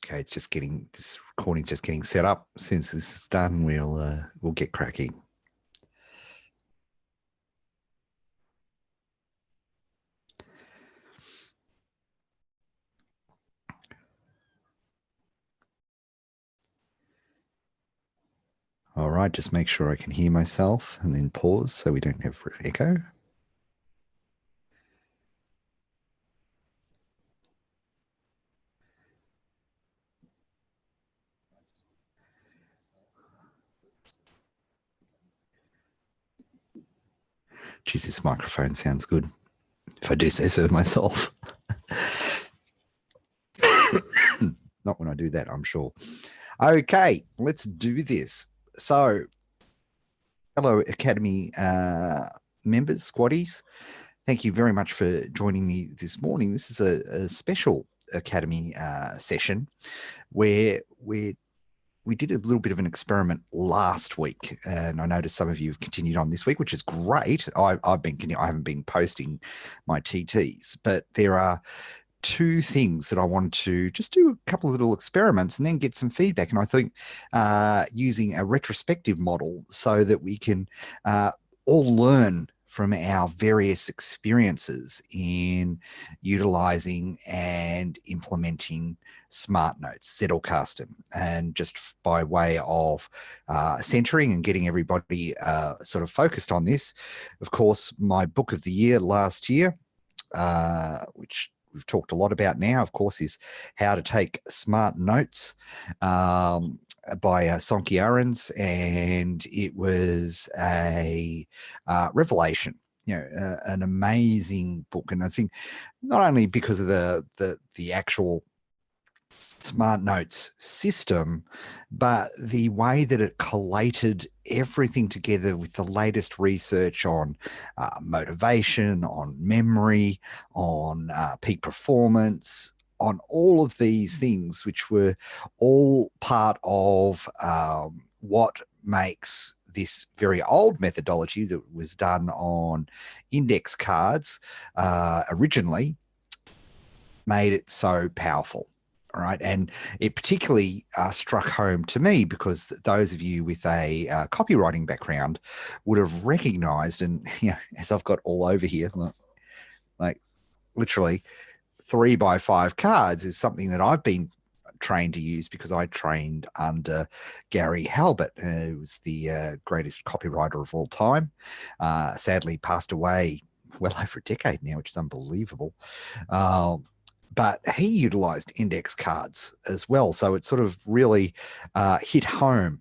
Okay, it's just getting, this recording's just getting set up. As soon as this is done, we'll get cracking. All right, just make sure I can hear myself and then pause so we don't have echo. Geez, this microphone sounds good, if I do say so myself. Not when I do that, I'm sure. Okay, let's do this. So, hello, Academy members, squaddies. Thank you very much for joining me this morning. This is a special Academy session where we did a little bit of an experiment last week, and I noticed some of you have continued on this week, which is great. I haven't been posting my TTs, but there are two things that I wanted to just do a couple of little experiments and then get some feedback. And I think using a retrospective model so that we can all learn from our various experiences in utilizing and implementing smart notes, Zettelkasten, and just by way of centering and getting everybody sort of focused on this. Of course, my book of the year last year, which we've talked a lot about now, of course, is How to Take Smart Notes by Sonky Ahrens, and it was a revelation. An amazing book, and I think not only because of the actual Smart Notes system, but the way that it collated everything together with the latest research on motivation, on memory, on peak performance, on all of these things, which were all part of what makes this very old methodology that was done on index cards originally made it so powerful. All right. And it particularly struck home to me because those of you with a copywriting background would have recognized, and as I've got all over here, like literally 3x5 cards is something that I've been trained to use because I trained under Gary Halbert, who was the greatest copywriter of all time. Sadly passed away well over a decade now, which is unbelievable. But he utilized index cards as well. So it sort of really hit home.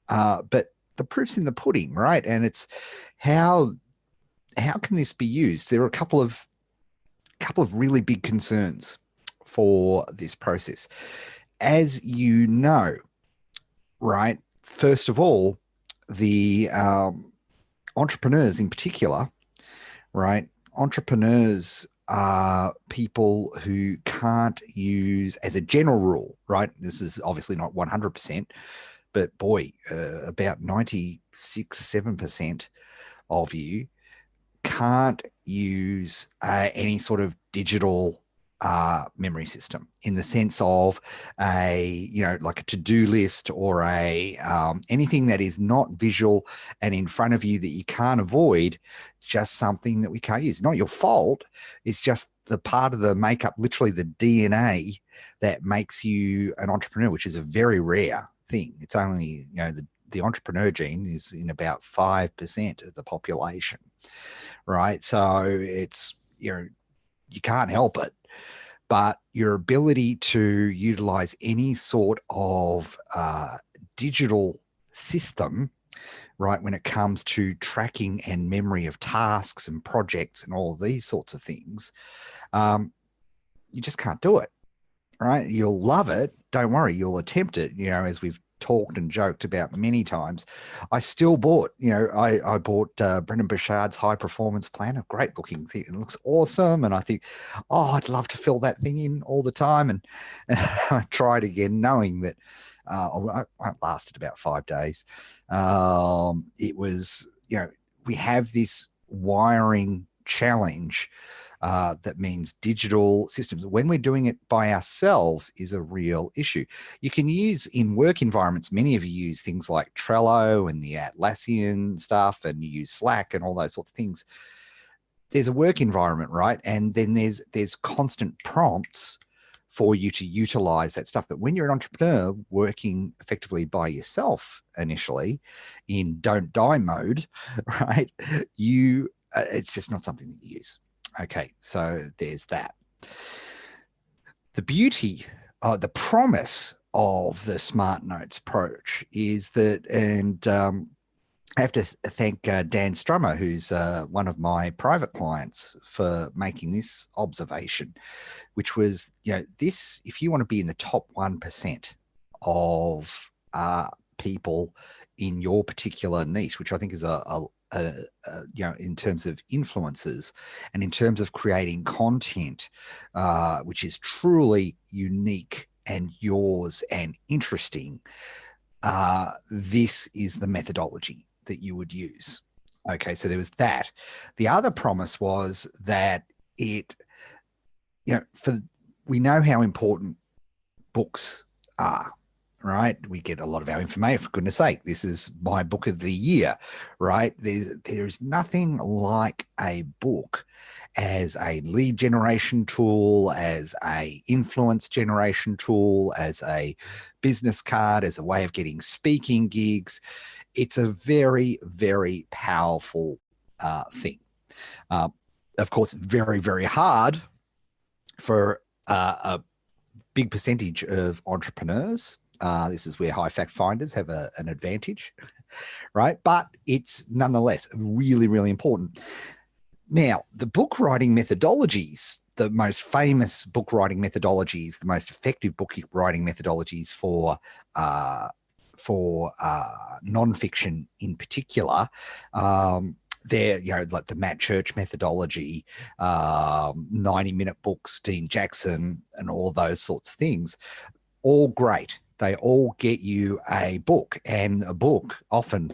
But the proof's in the pudding, right? And it's how can this be used? There are a couple of really big concerns for this process. As you know, right, first of all, the entrepreneurs in particular, right, entrepreneurs are people who can't use, as a general rule, right? This is obviously not 100%, but boy, about 96-7% of you can't use any sort of digital memory system in the sense of like a to-do list or anything that is not visual and in front of you that you can't avoid. It's just something that we can't use. Not your fault. It's just the part of the makeup, literally the DNA that makes you an entrepreneur, which is a very rare thing. It's only, the entrepreneur gene is in about 5% of the population, right? So it's, you can't help it. But your ability to utilize any sort of digital system, right, when it comes to tracking and memory of tasks and projects and all of these sorts of things, you just can't do it, right? You'll love it. Don't worry, you'll attempt it, as we've talked and joked about many times. I still bought, I bought Brendan Burchard's High Performance Plan, a great looking thing. It looks awesome. And I think, I'd love to fill that thing in all the time. And I tried again, knowing that it lasted about 5 days. It was, we have this wiring challenge that means digital systems. When we're doing it by ourselves is a real issue. You can use in work environments, many of you use things like Trello and the Atlassian stuff, and you use Slack and all those sorts of things. There's a work environment, right? And then there's constant prompts for you to utilize that stuff. But when you're an entrepreneur working effectively by yourself initially in don't die mode, right? It's just not something that you use. Okay, so there's that. The beauty, the promise of the Smart Notes approach is that, and I have to thank Dan Strummer, who's one of my private clients, for making this observation, which was, this, if you want to be in the top 1% of people in your particular niche, which I think is in terms of influencers and in terms of creating content, which is truly unique and yours and interesting, this is the methodology that you would use. Okay, so there was that. The other promise was that we know how important books are, right? We get a lot of our information, for goodness sake. This is my book of the year, right? There's nothing like a book as a lead generation tool, as a influence generation tool, as a business card, as a way of getting speaking gigs. It's a very, very powerful thing. Of course, very, very hard for a big percentage of entrepreneurs. This is where high fact finders have an advantage, right? But it's nonetheless really, really important. Now, the book writing methodologies, the most famous book writing methodologies, the most effective book writing methodologies for nonfiction in particular, they're, like the Matt Church methodology, 90-minute books, Dean Jackson, and all those sorts of things. All great. They all get you a book, and a book often,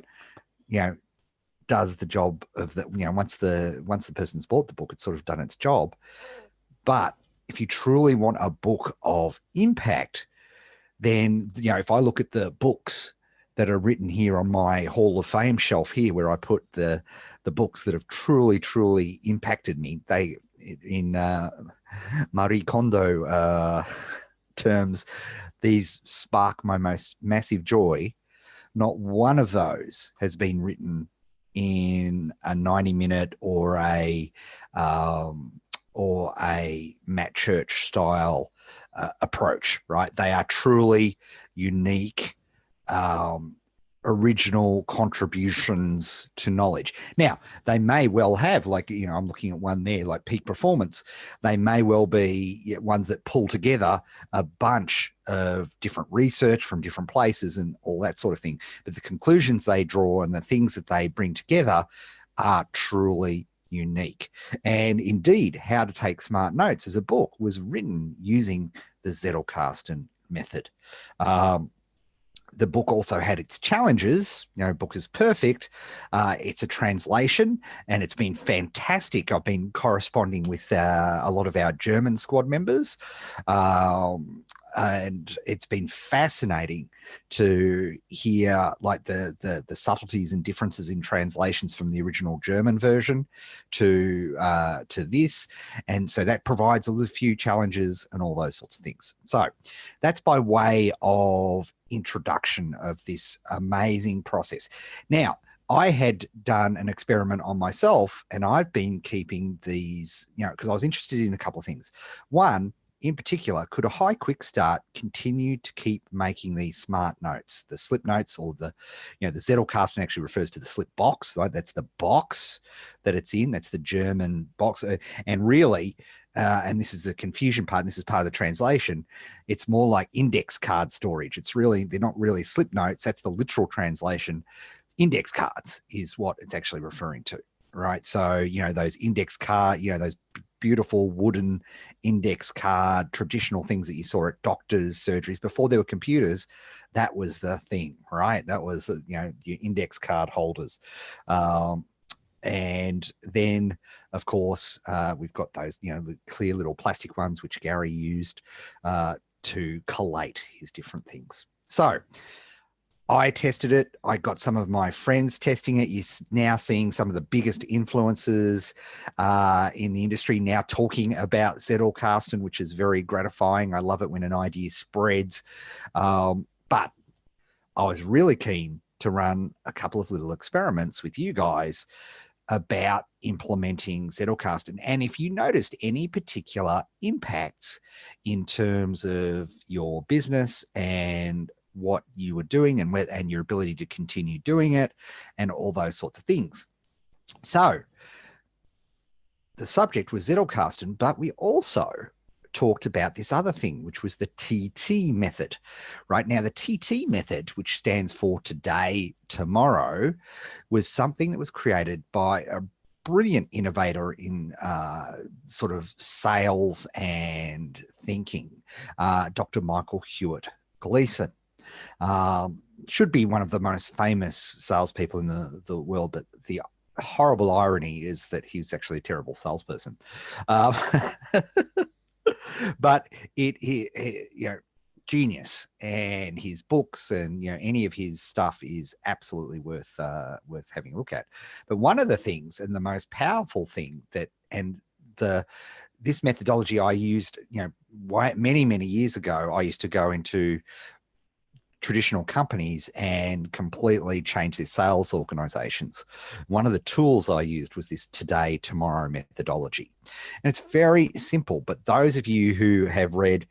does the job of the, once the person's bought the book, it's sort of done its job. But if you truly want a book of impact, then, if I look at the books that are written here on my Hall of Fame shelf here, where I put the books that have truly, truly impacted me, they, in Marie Kondo terms, these spark my most massive joy. Not one of those has been written in a 90-minute or a Matt Church style approach, right? They are truly unique, original contributions to knowledge. Now, they may well have, like, I'm looking at one there, like Peak Performance. They may well be ones that pull together a bunch of different research from different places and all that sort of thing. But the conclusions they draw and the things that they bring together are truly unique. And indeed, How to Take Smart Notes as a book was written using the Zettelkasten method. The book also had its challenges. Book is perfect. It's a translation, and it's been fantastic. I've been corresponding with a lot of our German squad members, and it's been fascinating to hear, like, the subtleties and differences in translations from the original German version to this, and so that provides a few challenges and all those sorts of things. So that's by way of introduction of this amazing process. Now, I had done an experiment on myself, and I've been keeping these, because I was interested in a couple of things. One, in particular, could a high quick start continue to keep making these smart notes, the slip notes, or the Zettelkasten actually refers to the slip box, right? That's the box that it's in. That's the German box. And really, and this is the confusion part, and this is part of the translation, it's more like index card storage. They're not really slip notes. That's the literal translation. Index cards is what it's actually referring to, right? So, those index card, those beautiful wooden index card, traditional things that you saw at doctors' surgeries before there were computers, that was the thing, right? That was, your index card holders. And then, of course, we've got those, the clear little plastic ones, which Gary used to collate his different things. So I tested it. I got some of my friends testing it. You're now seeing some of the biggest influencers in the industry now talking about Zettelkasten, which is very gratifying. I love it when an idea spreads. But I was really keen to run a couple of little experiments with you guys about implementing Zettelkasten. And if you noticed any particular impacts in terms of your business and what you were doing and your ability to continue doing it and all those sorts of things. So the subject was Zettelkasten, but we also talked about this other thing, which was the TT method. Right now, the TT method, which stands for today, tomorrow, was something that was created by a brilliant innovator in sort of sales and thinking, Dr. Michael Hewitt Gleason. Should be one of the most famous salespeople in the world, but the horrible irony is that he was actually a terrible salesperson. But genius, and his books and any of his stuff is absolutely worth having a look at. But one of the things, and the most powerful thing this methodology I used, many years ago, I used to go into traditional companies and completely change their sales organizations. One of the tools I used was this today, tomorrow methodology. And it's very simple, but those of you who have read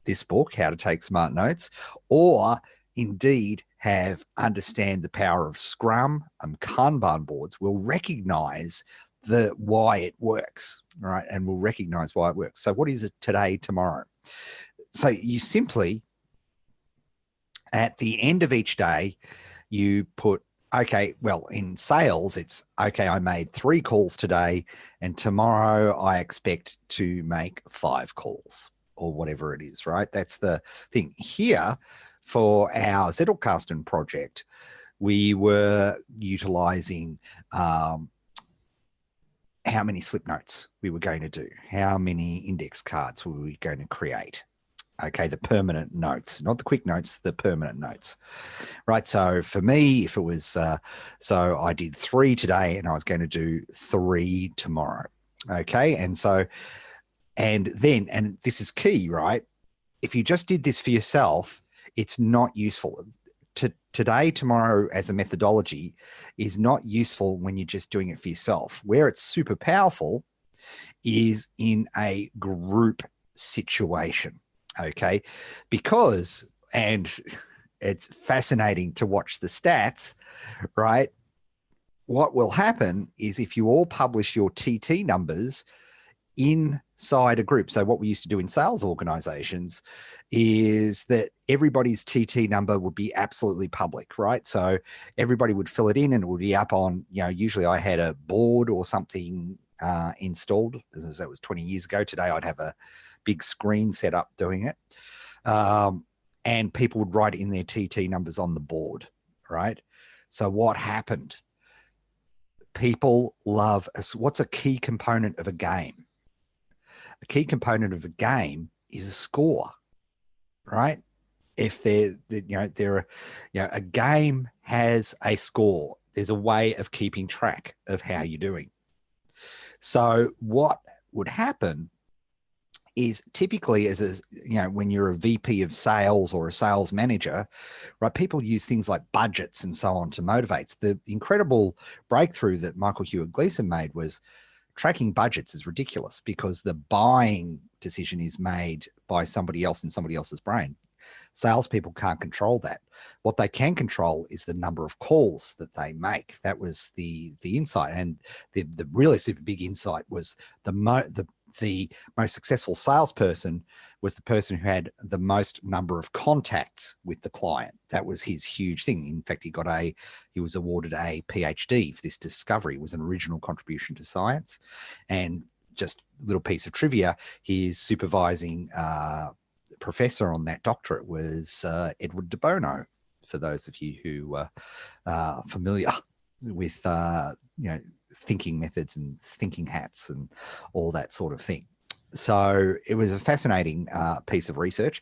this book, How to Take Smart Notes, or indeed understand the power of Scrum and Kanban boards will recognize why it works, right? And will recognize why it works. So what is it today, tomorrow? So you simply, at the end of each day, you put, okay, well, in sales, it's, okay, I made 3 calls today, and tomorrow I expect to make 5 calls or whatever it is, right? That's the thing. Here, for our Zettelkasten project, we were utilizing how many slip notes we were going to do, how many index cards were we going to create. Okay, the permanent notes, not the quick notes, the permanent notes, right? So for me, if it was, so I did 3 today and I was going to do 3 tomorrow. Okay, and this is key, right? If you just did this for yourself, it's not useful. Today, tomorrow as a methodology is not useful when you're just doing it for yourself. Where it's super powerful is in a group situation. Okay, because, and it's fascinating to watch the stats, right? What will happen is if you all publish your TT numbers inside a group. So what we used to do in sales organizations is that everybody's TT number would be absolutely public, right? So everybody would fill it in and it would be up on, usually I had a board or something installed. As that was 20 years ago. Today I'd have a big screen set up doing it. And people would write in their TT numbers on the board, right? So what happened? People love, what's a key component of a game? A key component of a game is a score, right? If a game has a score, there's a way of keeping track of how you're doing. So what would happen is typically when you're a VP of sales or a sales manager, right, people use things like budgets and so on to motivate. The incredible breakthrough that Michael Hewitt Gleason made was tracking budgets is ridiculous because the buying decision is made by somebody else in somebody else's brain. Salespeople can't control that. What they can control is the number of calls that they make. That was the insight. And the really super big insight was the most successful salesperson was the person who had the most number of contacts with the client. That was his huge thing. In fact, he was awarded a PhD for this discovery. It was an original contribution to science. And just a little piece of trivia, his supervising professor on that doctorate was Edward de Bono, for those of you who are familiar with thinking methods and thinking hats and all that sort of thing. So it was a fascinating piece of research.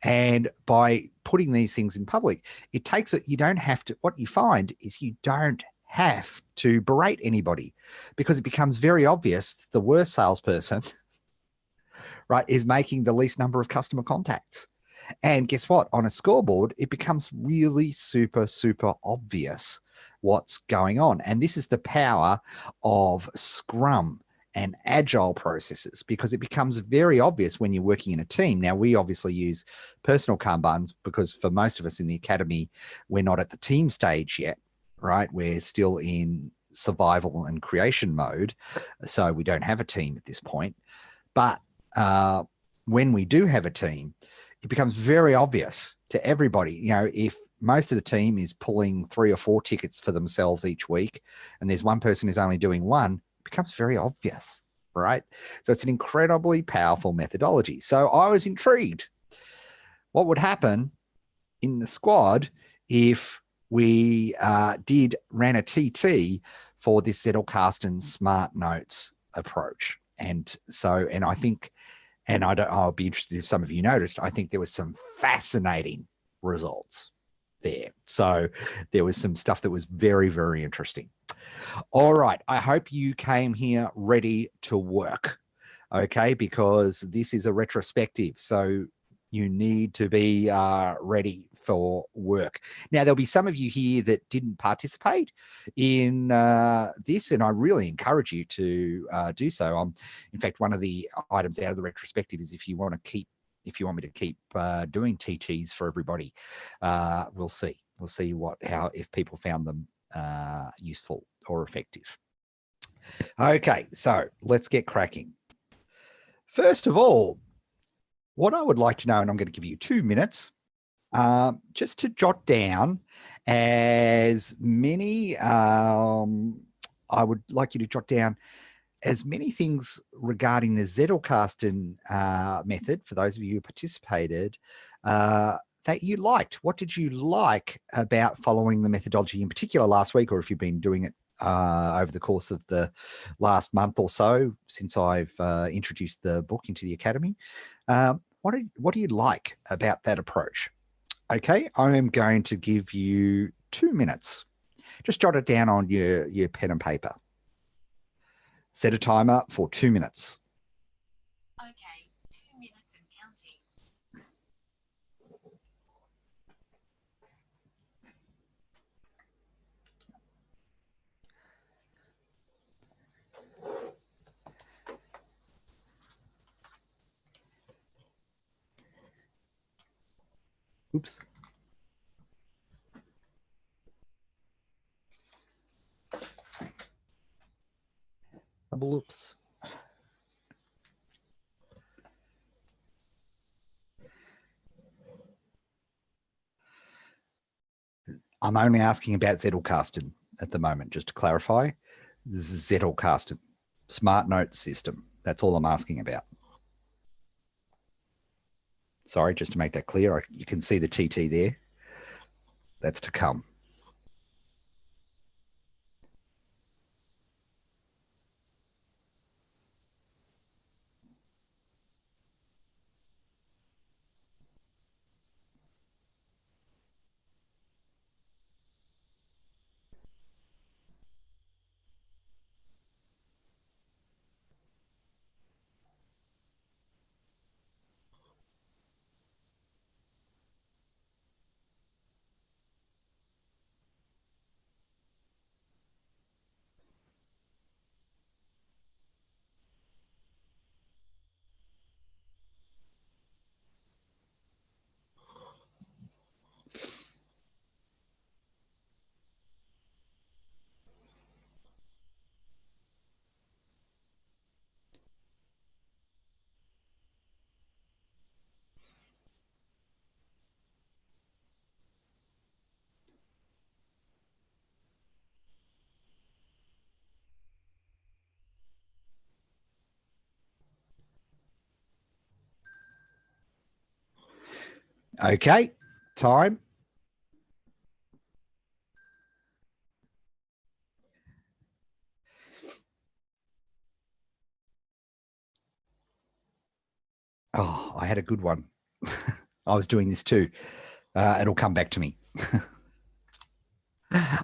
And by putting these things in public, it takes it, you don't have to, what you find is you don't have to berate anybody, because it becomes very obvious the worst salesperson, right, is making the least number of customer contacts. And guess what? On a scoreboard, it becomes really super, super obvious what's going on. And this is the power of Scrum and agile processes, because it becomes very obvious when you're working in a team. Now, we obviously use personal Kanbans because for most of us in the academy, we're not at the team stage yet, right? We're still in survival and creation mode. So we don't have a team at this point. But when we do have a team, it becomes very obvious to everybody. You know, if most of the team is pulling 3 or 4 tickets for themselves each week, and there's one person who's only doing one, it becomes very obvious, right? So it's an incredibly powerful methodology. So I was intrigued. What would happen in the squad if we ran a TT for this Zettelkasten Smart Notes approach? And I think, and I'll be interested if some of you noticed, I think there was some fascinating results there. So there was some stuff that was very, very interesting. All right. I hope you came here ready to work, okay? Because this is a retrospective. So you need to be ready for work. Now, there'll be some of you here that didn't participate in this, and I really encourage you to do so. In fact, one of the items out of the retrospective is if you want me to keep doing TTs for everybody, we'll see. We'll see if people found them useful or effective. Okay, so let's get cracking. First of all, what I would like to know, and I'm going to give you 2 minutes, just to jot down as many, I would like you to jot down as many things regarding the Zettelkasten method, for those of you who participated, that you liked. What did you like about following the methodology in particular last week, or if you've been doing it over the course of the last month or so since I've introduced the book into the academy? What do you like about that approach? Okay, I am going to give you 2 minutes. Just jot it down on your pen and paper. Set a timer for 2 minutes. Okay, 2 minutes and counting. Oops. Double oops. I'm only asking about Zettelkasten at the moment, just to clarify. Zettelkasten, Smart Notes system. That's all I'm asking about. Sorry, just to make that clear, you can see the TT there. That's to come. Okay, time. Oh, I had a good one. I was doing this too. It'll come back to me.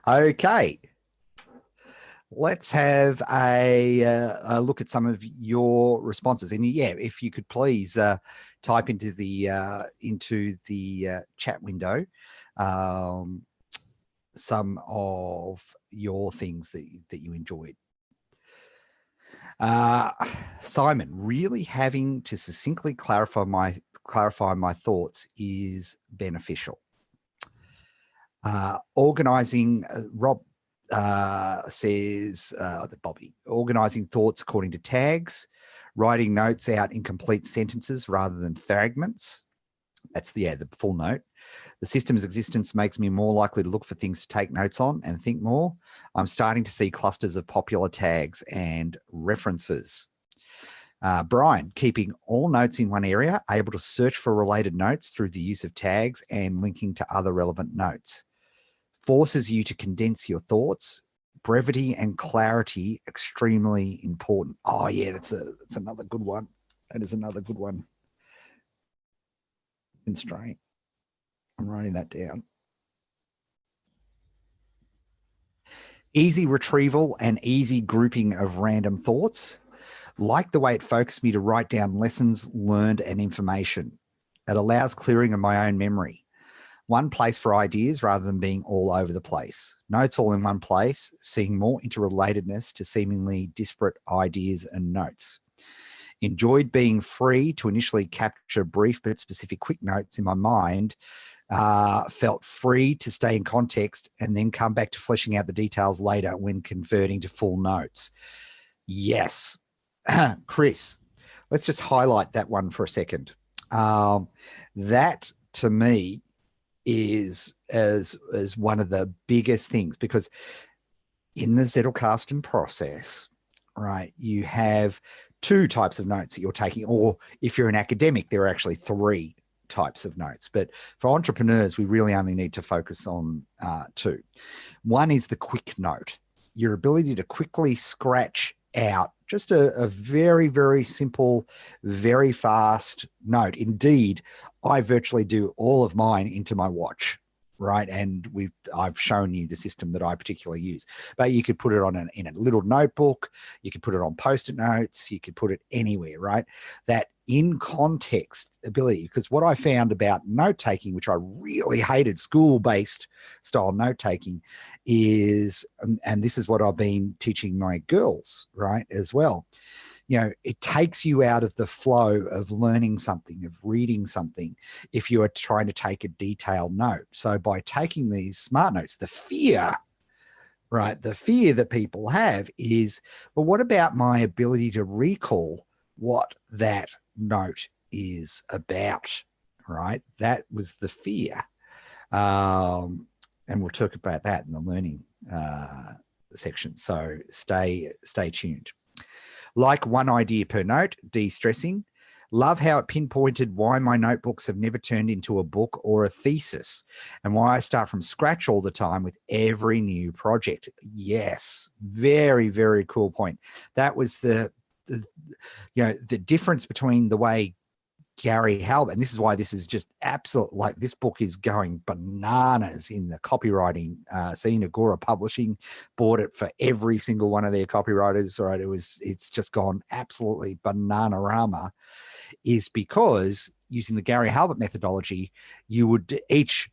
Okay. Let's have a look at some of your responses. And yeah, if you could please type into the chat window some of your things that you enjoyed. Simon, really having to succinctly clarify my thoughts is beneficial. Organizing, Rob says, Bobby, organizing thoughts according to tags, writing notes out in complete sentences rather than fragments. That's the full note. The system's existence makes me more likely to look for things to take notes on and think more. I'm starting to see clusters of popular tags and references. Brian, keeping all notes in one area, able to search for related notes through the use of tags and linking to other relevant notes. Forces you to condense your thoughts. Brevity and clarity, extremely important. Oh yeah, that's another good one. That is another good one. Constraint. I'm writing that down. Easy retrieval and easy grouping of random thoughts. Like the way it focused me to write down lessons learned and information. It allows clearing of my own memory. One place for ideas rather than being all over the place. Notes all in one place, seeing more interrelatedness to seemingly disparate ideas and notes. Enjoyed being free to initially capture brief but specific quick notes in my mind. Felt free to stay in context and then come back to fleshing out the details later when converting to full notes. Yes. Chris, let's just highlight that one for a second. That to me is as one of the biggest things, because in the Zettelkasten process, right, you have two types of notes that you're taking, or if you're an academic, there are actually three types of notes. But for entrepreneurs, we really only need to focus on two. One is the quick note, your ability to quickly scratch out just a very, very simple, very fast note. Indeed, I virtually do all of mine into my watch, right? And I've shown you the system that I particularly use. But you could put it on in a little notebook. You could put it on Post-it notes. You could put it anywhere, right? That in context ability, because what I found about note taking, which I really hated, school-based style note taking, is, and this is what I've been teaching my girls, right, as well. You know, it takes you out of the flow of learning something, of reading something, if you are trying to take a detailed note. So by taking these smart notes, the fear that people have is, well, what about my ability to recall what that note is about, right? That was the fear. And we'll talk about that in the learning section. So stay tuned. Like one idea per note, de-stressing. Love how it pinpointed why my notebooks have never turned into a book or a thesis, and why I start from scratch all the time with every new project. Yes, very, very cool point. That was the difference between the way Gary Halbert, and this is why this is just absolute, like, this book is going bananas in the copywriting scene. Agora Publishing bought it for every single one of their copywriters, right? It's just gone absolutely bananarama, is because using the Gary Halbert methodology, you would, each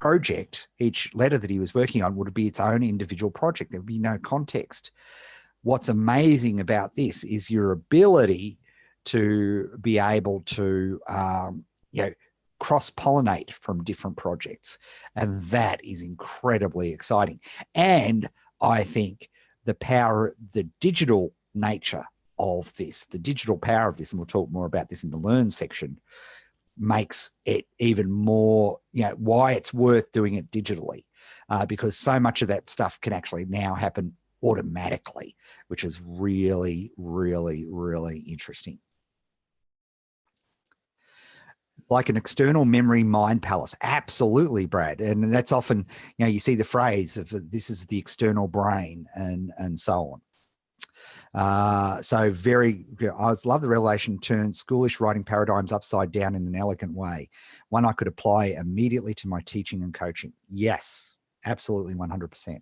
project, each letter that he was working on would be its own individual project. There would be no context. What's amazing about this is your ability to be able to cross-pollinate from different projects. And that is incredibly exciting. And I think the power, the digital nature of this, the digital power of this, and we'll talk more about this in the learn section, makes it even more, why it's worth doing it digitally, because so much of that stuff can actually now happen automatically, which is really, really, really interesting. Like an external memory mind palace. Absolutely, Brad. And that's often, you see the phrase of this is the external brain and so on. So I love the revelation turned schoolish writing paradigms upside down in an elegant way, one I could apply immediately to my teaching and coaching. Yes, absolutely, 100%.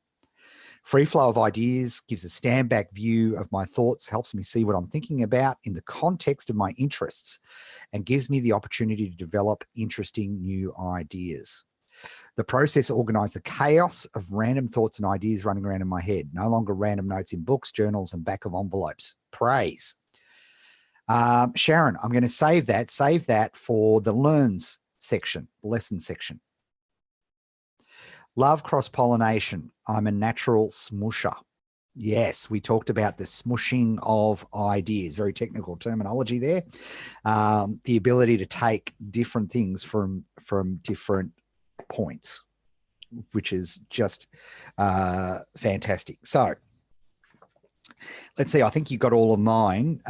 Free flow of ideas gives a stand back view of my thoughts, helps me see what I'm thinking about in the context of my interests, and gives me the opportunity to develop interesting new ideas. The process organized the chaos of random thoughts and ideas running around in my head. No longer random notes in books, journals, and back of envelopes. Praise. Sharon, I'm going to save that for the learns section, the lesson section. Love cross-pollination. I'm a natural smoosher. Yes, we talked about the smooshing of ideas, very technical terminology there. The ability to take different things from different points, which is just fantastic. So let's see, I think you got all of mine.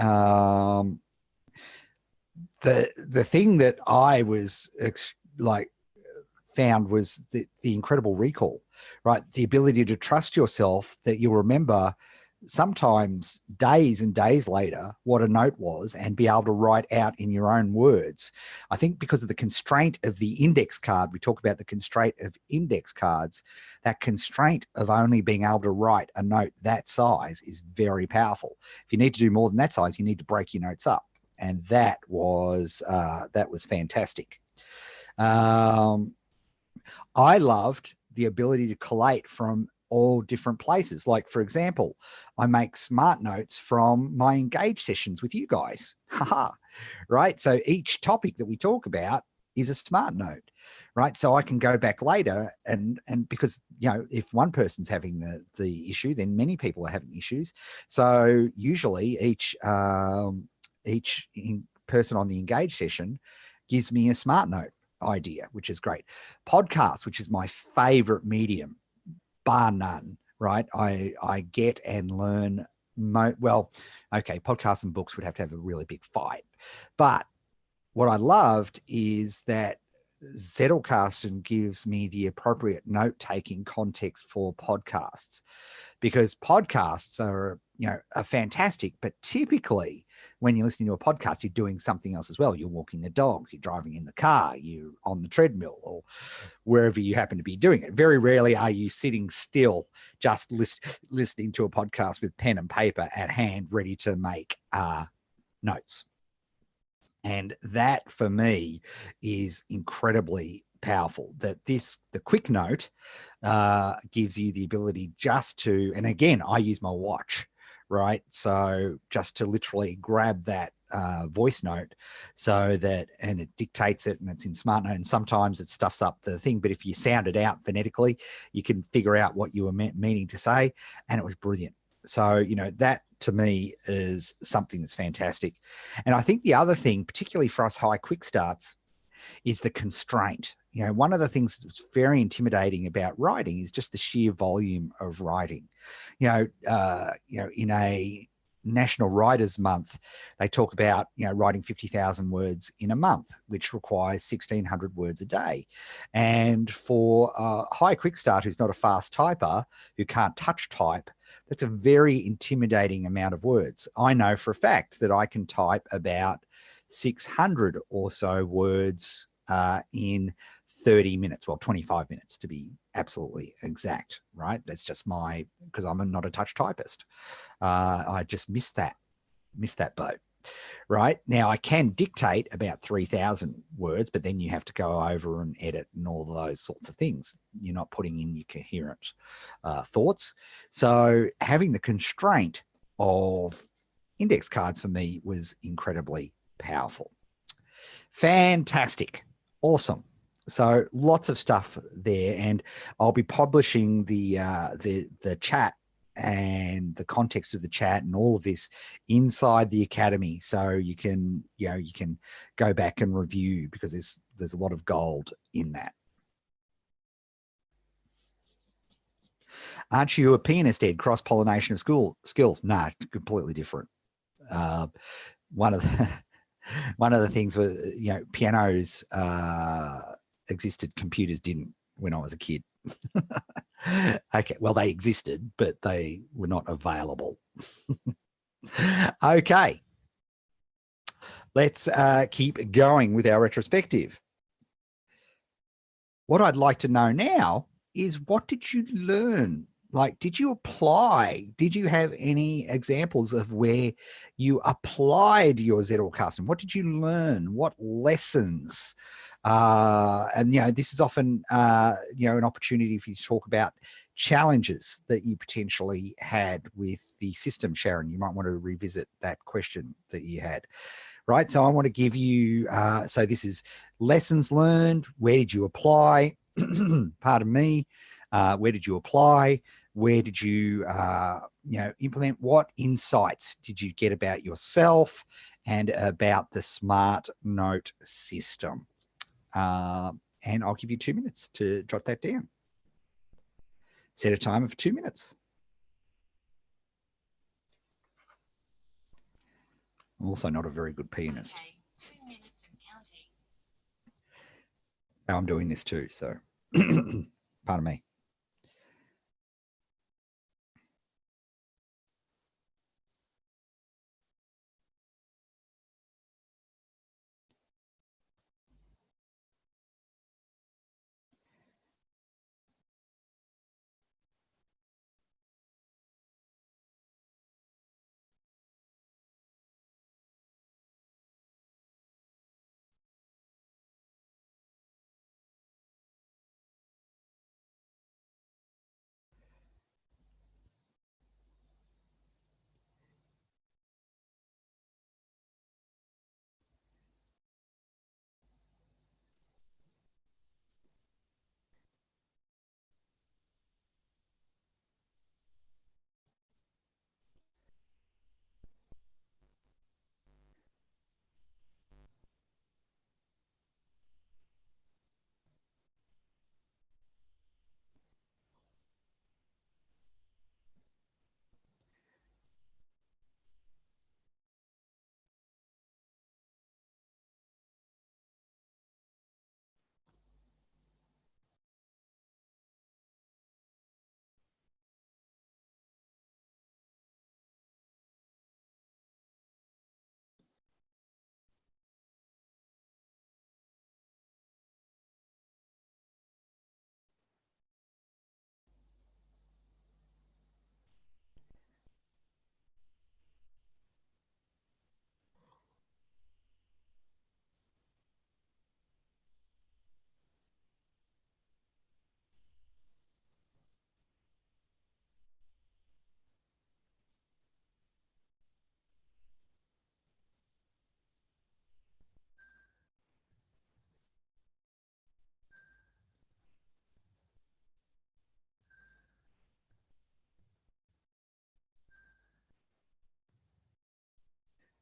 The thing that I was found was the incredible recall, right? The ability to trust yourself that you'll remember sometimes days and days later what a note was and be able to write out in your own words. I think because of the constraint of the index card, we talk about the constraint of index cards, that constraint of only being able to write a note that size is very powerful. If you need to do more than that size, you need to break your notes up. And that was fantastic. I loved the ability to collate from all different places. Like, for example, I make smart notes from my engage sessions with you guys. Right? So each topic that we talk about is a smart note, right? So I can go back later and because, if one person's having the issue, then many people are having issues. So usually each person on the engage session gives me a smart note idea, which is great. Podcasts, which is my favorite medium, bar none, right? I get and learn. Podcasts and books would have to have a really big fight. But what I loved is that Zettelkasten gives me the appropriate note-taking context for podcasts, because podcasts are fantastic, but typically when you're listening to a podcast, you're doing something else as well. You're walking the dogs, you're driving in the car, you're on the treadmill, or wherever you happen to be doing it. Very rarely are you sitting still just listening to a podcast with pen and paper at hand, ready to make notes. And that for me is incredibly powerful, that the quick note gives you the ability just to, and again, I use my watch, right? So just to literally grab that voice note and it dictates it and it's in SmartNote, and sometimes it stuffs up the thing, but if you sound it out phonetically, you can figure out what you were meaning to say, and it was brilliant. So, that to me is something that's fantastic. And I think the other thing, particularly for us high quick starts, is the constraint. One of the things that's very intimidating about writing is just the sheer volume of writing. In a National Writers Month, they talk about, writing 50,000 words in a month, which requires 1,600 words a day. And for a high quick start who's not a fast typer, who can't touch type, that's a very intimidating amount of words. I know for a fact that I can type about 600 or so words in 30 minutes, well, 25 minutes to be absolutely exact, right? That's just because I'm not a touch typist. I just missed that boat. Right now, I can dictate about 3,000 words, but then you have to go over and edit and all of those sorts of things. You're not putting in your coherent thoughts. So having the constraint of index cards for me was incredibly powerful. Fantastic. Awesome. So lots of stuff there, and I'll be publishing the chat and the context of the chat and all of this inside the Academy, so you can go back and review, because there's a lot of gold in that. Aren't you a pianist, Ed? Cross-pollination of skills? Nah, completely different. One of the things was, pianos existed, computers didn't when I was a kid. Okay, well, they existed, but they were not available. Okay. Let's keep going with our retrospective. What I'd like to know now is, what did you learn? Like, did you apply? Did you have any examples of where you applied your Zettelkasten? What did you learn? What lessons? And, this is often, an opportunity for you to talk about challenges that you potentially had with the system, Sharon. You might want to revisit that question that you had. Right. So I want to give you, so this is lessons learned. Where did you apply? Pardon me. Where did you apply? Where did you, implement? What insights did you get about yourself and about the Smart Note system? And I'll give you 2 minutes to jot that down. Set a timer for 2 minutes. I'm also not a very good pianist. Okay, 2 minutes and counting. I'm doing this too, so pardon me.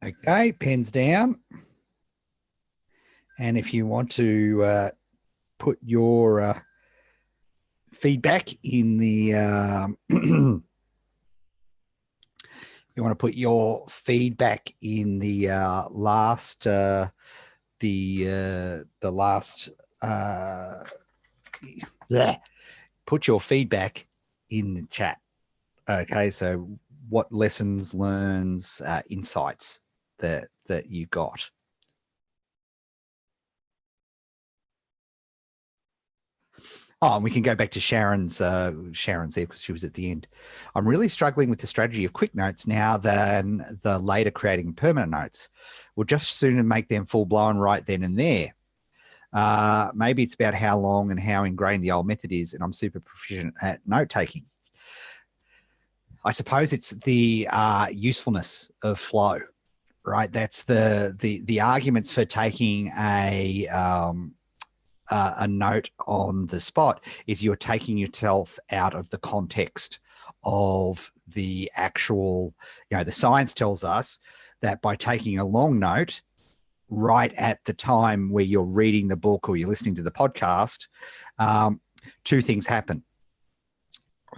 Okay, pens down. And if you want to put your feedback in the you want to put your feedback in the last put your feedback in the chat. Okay, so what lessons, learns, insights that you got? Oh, and we can go back to Sharon's there because she was at the end. I'm really struggling with the strategy of quick notes now than the later creating permanent notes. We'll just sooner make them full blown right then and there. Maybe it's about how long and how ingrained the old method is, and I'm super proficient at note taking. I suppose it's the usefulness of flow, right? That's the arguments for taking a note on the spot is you're taking yourself out of the context of the actual, the science tells us that by taking a long note right at the time where you're reading the book or you're listening to the podcast, two things happen.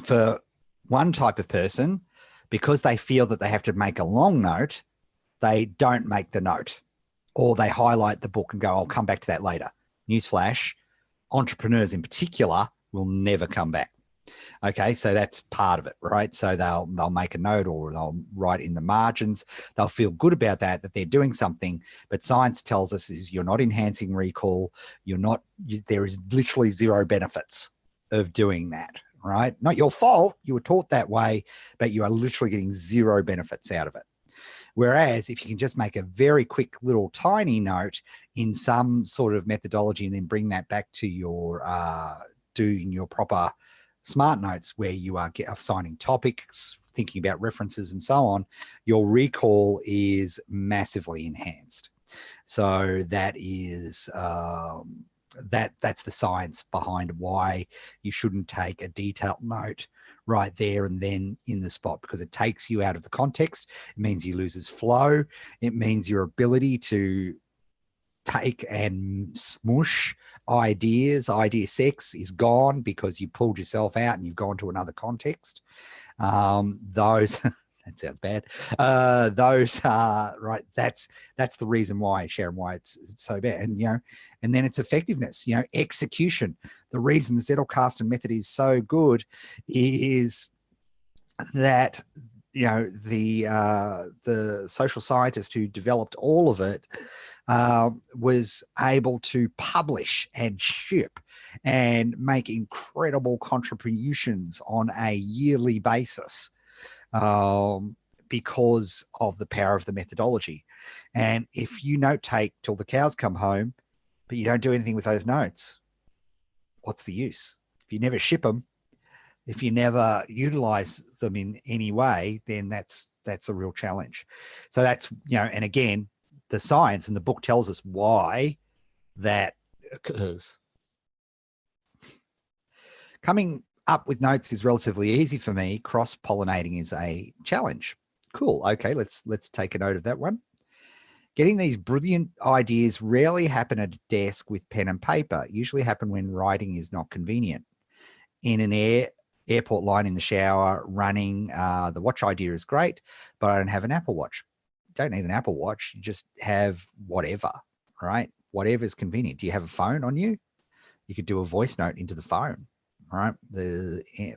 For one type of person, because they feel that they have to make a long note, they don't make the note, or they highlight the book and go, I'll come back to that later. Newsflash, entrepreneurs in particular will never come back. Okay, so that's part of it, right? So they'll make a note or they'll write in the margins. They'll feel good about that they're doing something. But science tells us is you're not enhancing recall. There is literally zero benefits of doing that, right? Not your fault. You were taught that way, but you are literally getting zero benefits out of it. Whereas if you can just make a very quick little tiny note in some sort of methodology and then bring that back to your doing your proper smart notes where you are assigning topics, thinking about references and so on, your recall is massively enhanced. So that is that's the science behind why you shouldn't take a detailed note right there and then in the spot, because it takes you out of the context. It means you loses flow. It means your ability to take and smush ideas, idea sex is gone because you pulled yourself out and you've gone to another context. Those that sounds bad. Those are right. That's the reason why, Sharon, why it's so bad. And and then it's effectiveness. Execution. The reason the Zettelkasten method is so good is that the social scientist who developed all of it was able to publish and ship and make incredible contributions on a yearly basis because of the power of the methodology. And if you note take till the cows come home, but you don't do anything with those notes, what's the use? If you never ship them, if you never utilize them in any way, then that's a real challenge. So that's, and again, the science in the book tells us why that occurs. Coming up with notes is relatively easy for me. Cross-pollinating is a challenge. Cool. Okay, let's take a note of that one. Getting these brilliant ideas rarely happen at a desk with pen and paper. Usually happen when writing is not convenient. In an airport line, in the shower, running, the watch idea is great, but I don't have an Apple Watch. Don't need an Apple Watch. You just have whatever, right? Whatever is convenient. Do you have a phone on you? You could do a voice note into the phone, right?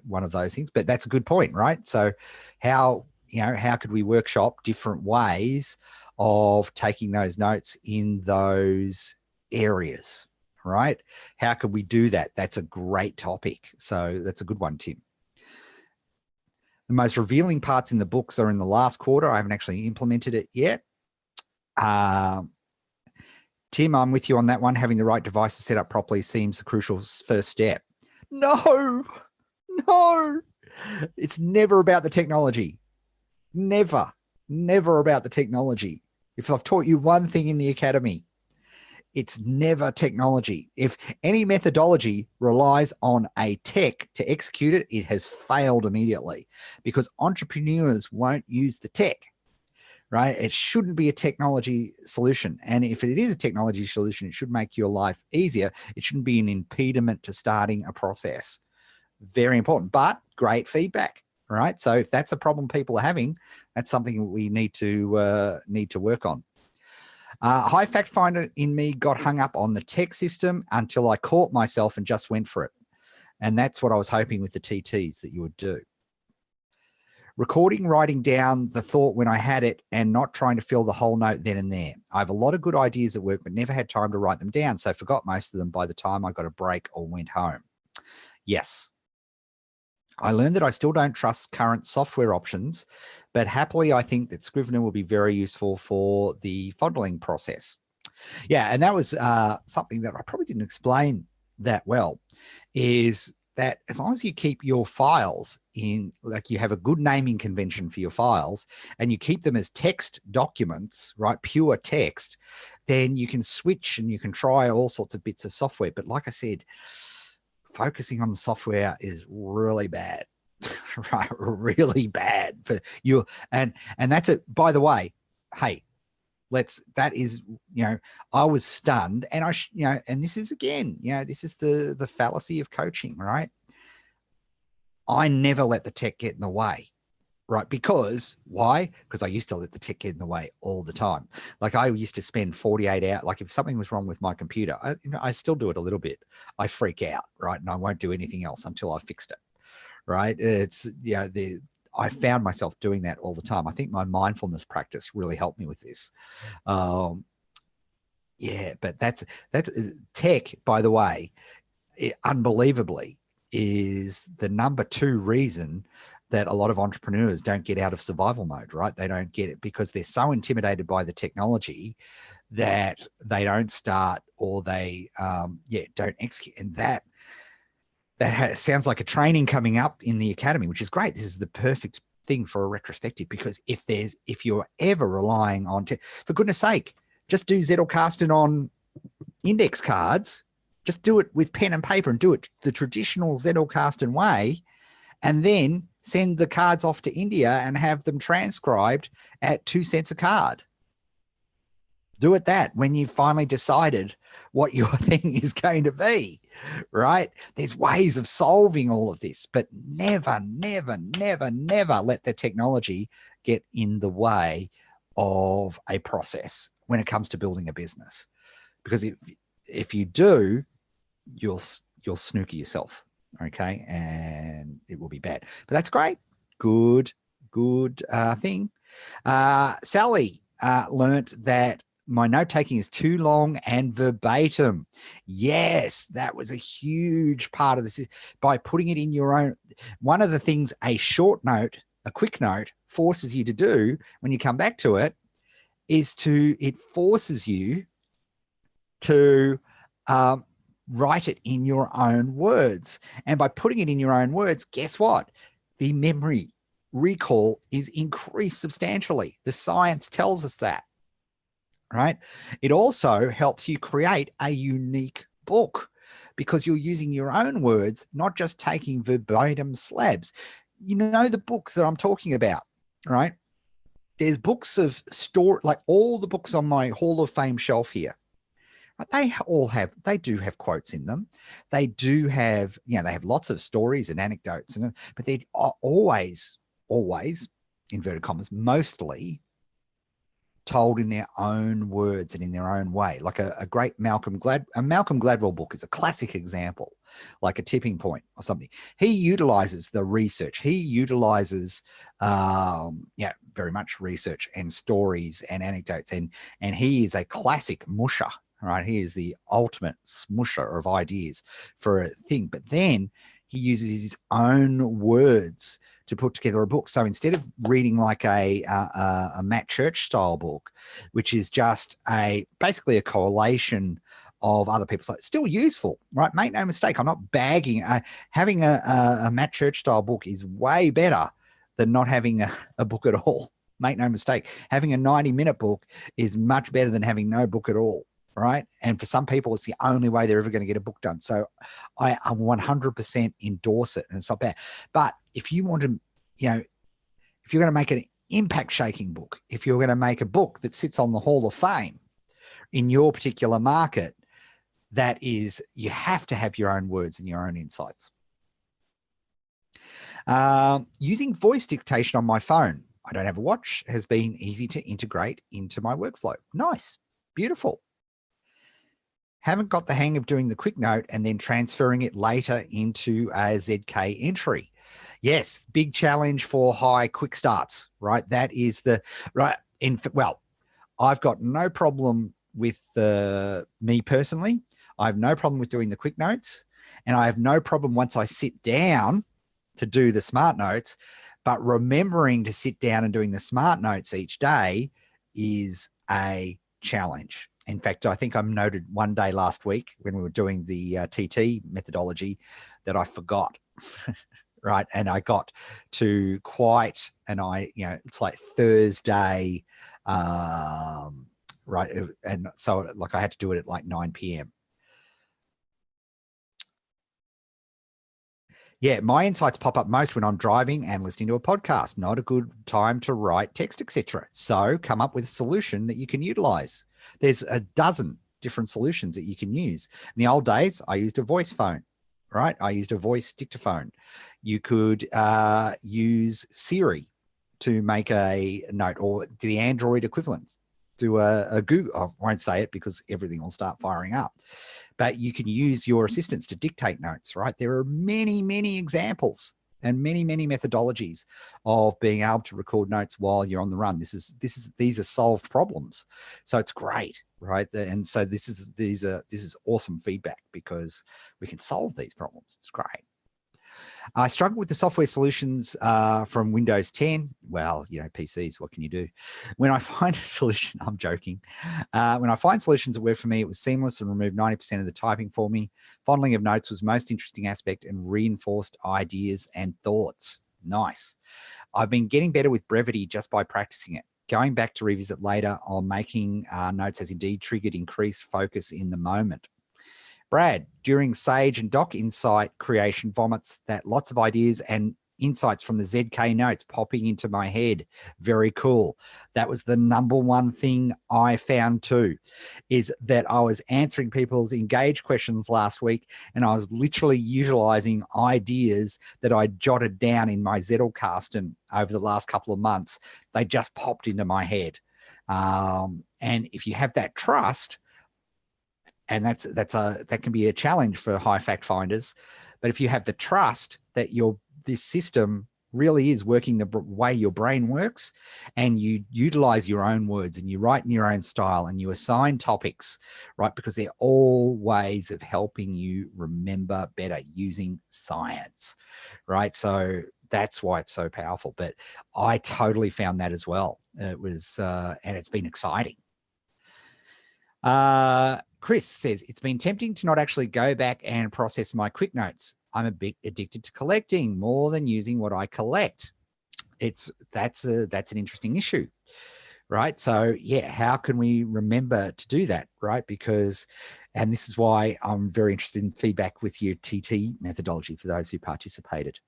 One of those things. But that's a good point, right? So how could we workshop different ways of taking those notes in those areas, right? How could we do that? That's a great topic. So that's a good one, Tim. The most revealing parts in the books are in the last quarter. I haven't actually implemented it yet. Tim, I'm with you on that one. Having the right devices set up properly seems the crucial first step. No. It's never about the technology. Never about the technology. If I've taught you one thing in the academy, it's never technology. If any methodology relies on a tech to execute it, it has failed immediately because entrepreneurs won't use the tech, right? It shouldn't be a technology solution. And if it is a technology solution, it should make your life easier. It shouldn't be an impediment to starting a process. Very important, but great feedback, right? So if that's a problem people are having, that's something we need to work on. High fact finder in me got hung up on the tech system until I caught myself and just went for it. And that's what I was hoping with the TTs that you would do. Recording, writing down the thought when I had it and not trying to fill the whole note then and there. I have a lot of good ideas at work, but never had time to write them down. So forgot most of them by the time I got a break or went home. Yes. I learned that I still don't trust current software options, but happily I think that Scrivener will be very useful for the fondling process. Yeah, and that was something that I probably didn't explain that well, is that as long as you keep your files in, like you have a good naming convention for your files and you keep them as text documents, right, pure text, then you can switch and you can try all sorts of bits of software. But like I said, focusing on the software is really bad, right? Really bad for you. And that's it. By the way, hey, that is, I was stunned and and this is again, this is the fallacy of coaching, right? I never let the tech get in the way. Right. Because why? Because I used to let the tech get in the way all the time. Like I used to spend 48 hours. Like if something was wrong with my computer, I still do it a little bit. I freak out. Right. And I won't do anything else until I've fixed it. right? It's, I found myself doing that all the time. I think my mindfulness practice really helped me with this. Yeah, but that's tech, by the way, unbelievably is the number 2 reason that a lot of entrepreneurs don't get out of survival mode, right? They don't get it because they're so intimidated by the technology that they don't start, or they don't execute. And that sounds like a training coming up in the academy, which is great. This is the perfect thing for a retrospective, because if you're ever relying on for goodness sake, just do Zettelkasten on index cards. Just do it with pen and paper and do it the traditional Zettelkasten way, and then send the cards off to India and have them transcribed at 2 cents a card. Do it that when you finally decided what your thing is going to be, right? There's ways of solving all of this, but never, never, never, never let the technology get in the way of a process when it comes to building a business. Because if you do, you'll snooker yourself, okay, and it will be bad. But that's great. Good thing. Sally learnt that my note taking is too long and verbatim. Yes, that was a huge part of this. By putting it in your own, one of the things a short note, a quick note, forces you to do when you come back to it is it forces you to write it in your own words. And by putting it in your own words, guess what? The memory recall is increased substantially. The science tells us that, right? It also helps you create a unique book because you're using your own words, not just taking verbatim slabs. You know the books that I'm talking about, right? There's books of like all the books on my Hall of Fame shelf here. They do have quotes in them. They do have, they have lots of stories and anecdotes, but they're always, inverted commas, mostly told in their own words and in their own way. Like a great Malcolm Gladwell book is a classic example, like A Tipping Point or something. He utilizes the research. He utilizes, very much research and stories and anecdotes. And he is a classic musher. Right, he is the ultimate smusher of ideas for a thing. But then he uses his own words to put together a book. So instead of reading like a Matt Church style book, which is just basically a collation of other people's, it's still useful, right? Make no mistake, I'm not bagging. Having a Matt Church style book is way better than not having a book at all. Make no mistake, having a 90-minute book is much better than having no book at all. Right. And for some people, it's the only way they're ever going to get a book done. So I 100% endorse it, and it's not bad. But if you want to, if you're going to make an impact shaking book, if you're going to make a book that sits on the Hall of Fame in your particular market, you have to have your own words and your own insights. Using voice dictation on my phone, I don't have a watch, has been easy to integrate into my workflow. Nice. Beautiful. Haven't got the hang of doing the quick note and then transferring it later into a ZK entry. Yes, big challenge for high quick starts, right? That is right. I've got no problem with me personally. I have no problem with doing the quick notes, and I have no problem once I sit down to do the smart notes, but remembering to sit down and doing the smart notes each day is a challenge. In fact, I think I noted one day last week when we were doing the TT methodology that I forgot, right? And I got to it's like Thursday, right? And so like I had to do it at like 9 p.m. Yeah, my insights pop up most when I'm driving and listening to a podcast. Not a good time to write text, etc. So come up with a solution that you can utilize. There's a dozen different solutions that you can use. In the old days, I used a voice phone, right? I used a voice dictaphone. You could use Siri to make a note, or the Android equivalent. Do a Google. I won't say it because everything will start firing up. But you can use your assistants to dictate notes, right? There are many, many examples and many, many methodologies of being able to record notes while you're on the run. These are solved problems. So it's great, right? And so this is awesome feedback because we can solve these problems. It's great. I struggle with the software solutions from Windows 10. Well, PCs, what can you do? When I find a solution, I'm joking. When I find solutions that work for me, it was seamless and removed 90% of the typing for me. Fondling of notes was most interesting aspect and reinforced ideas and thoughts. Nice. I've been getting better with brevity just by practicing it. Going back to revisit later on making notes has indeed triggered increased focus in the moment. Brad, during Sage and Doc Insight creation, vomits that lots of ideas and insights from the ZK notes popping into my head. Very cool. That was the number one thing I found too, is that I was answering people's engaged questions last week and I was literally utilizing ideas that I jotted down in my Zettelkasten over the last couple of months. They just popped into my head. And if you have that trust, and that can be a challenge for high fact finders. But if you have the trust that this system really is working the way your brain works, and you utilize your own words and you write in your own style and you assign topics, right? Because they're all ways of helping you remember better using science, right? So that's why it's so powerful. But I totally found that as well. It was, and it's been exciting. Chris says, it's been tempting to not actually go back and process my quick notes. I'm a bit addicted to collecting more than using what I collect. That's an interesting issue, right? So yeah, how can we remember to do that, right? Because, and this is why I'm very interested in feedback with your TT methodology for those who participated.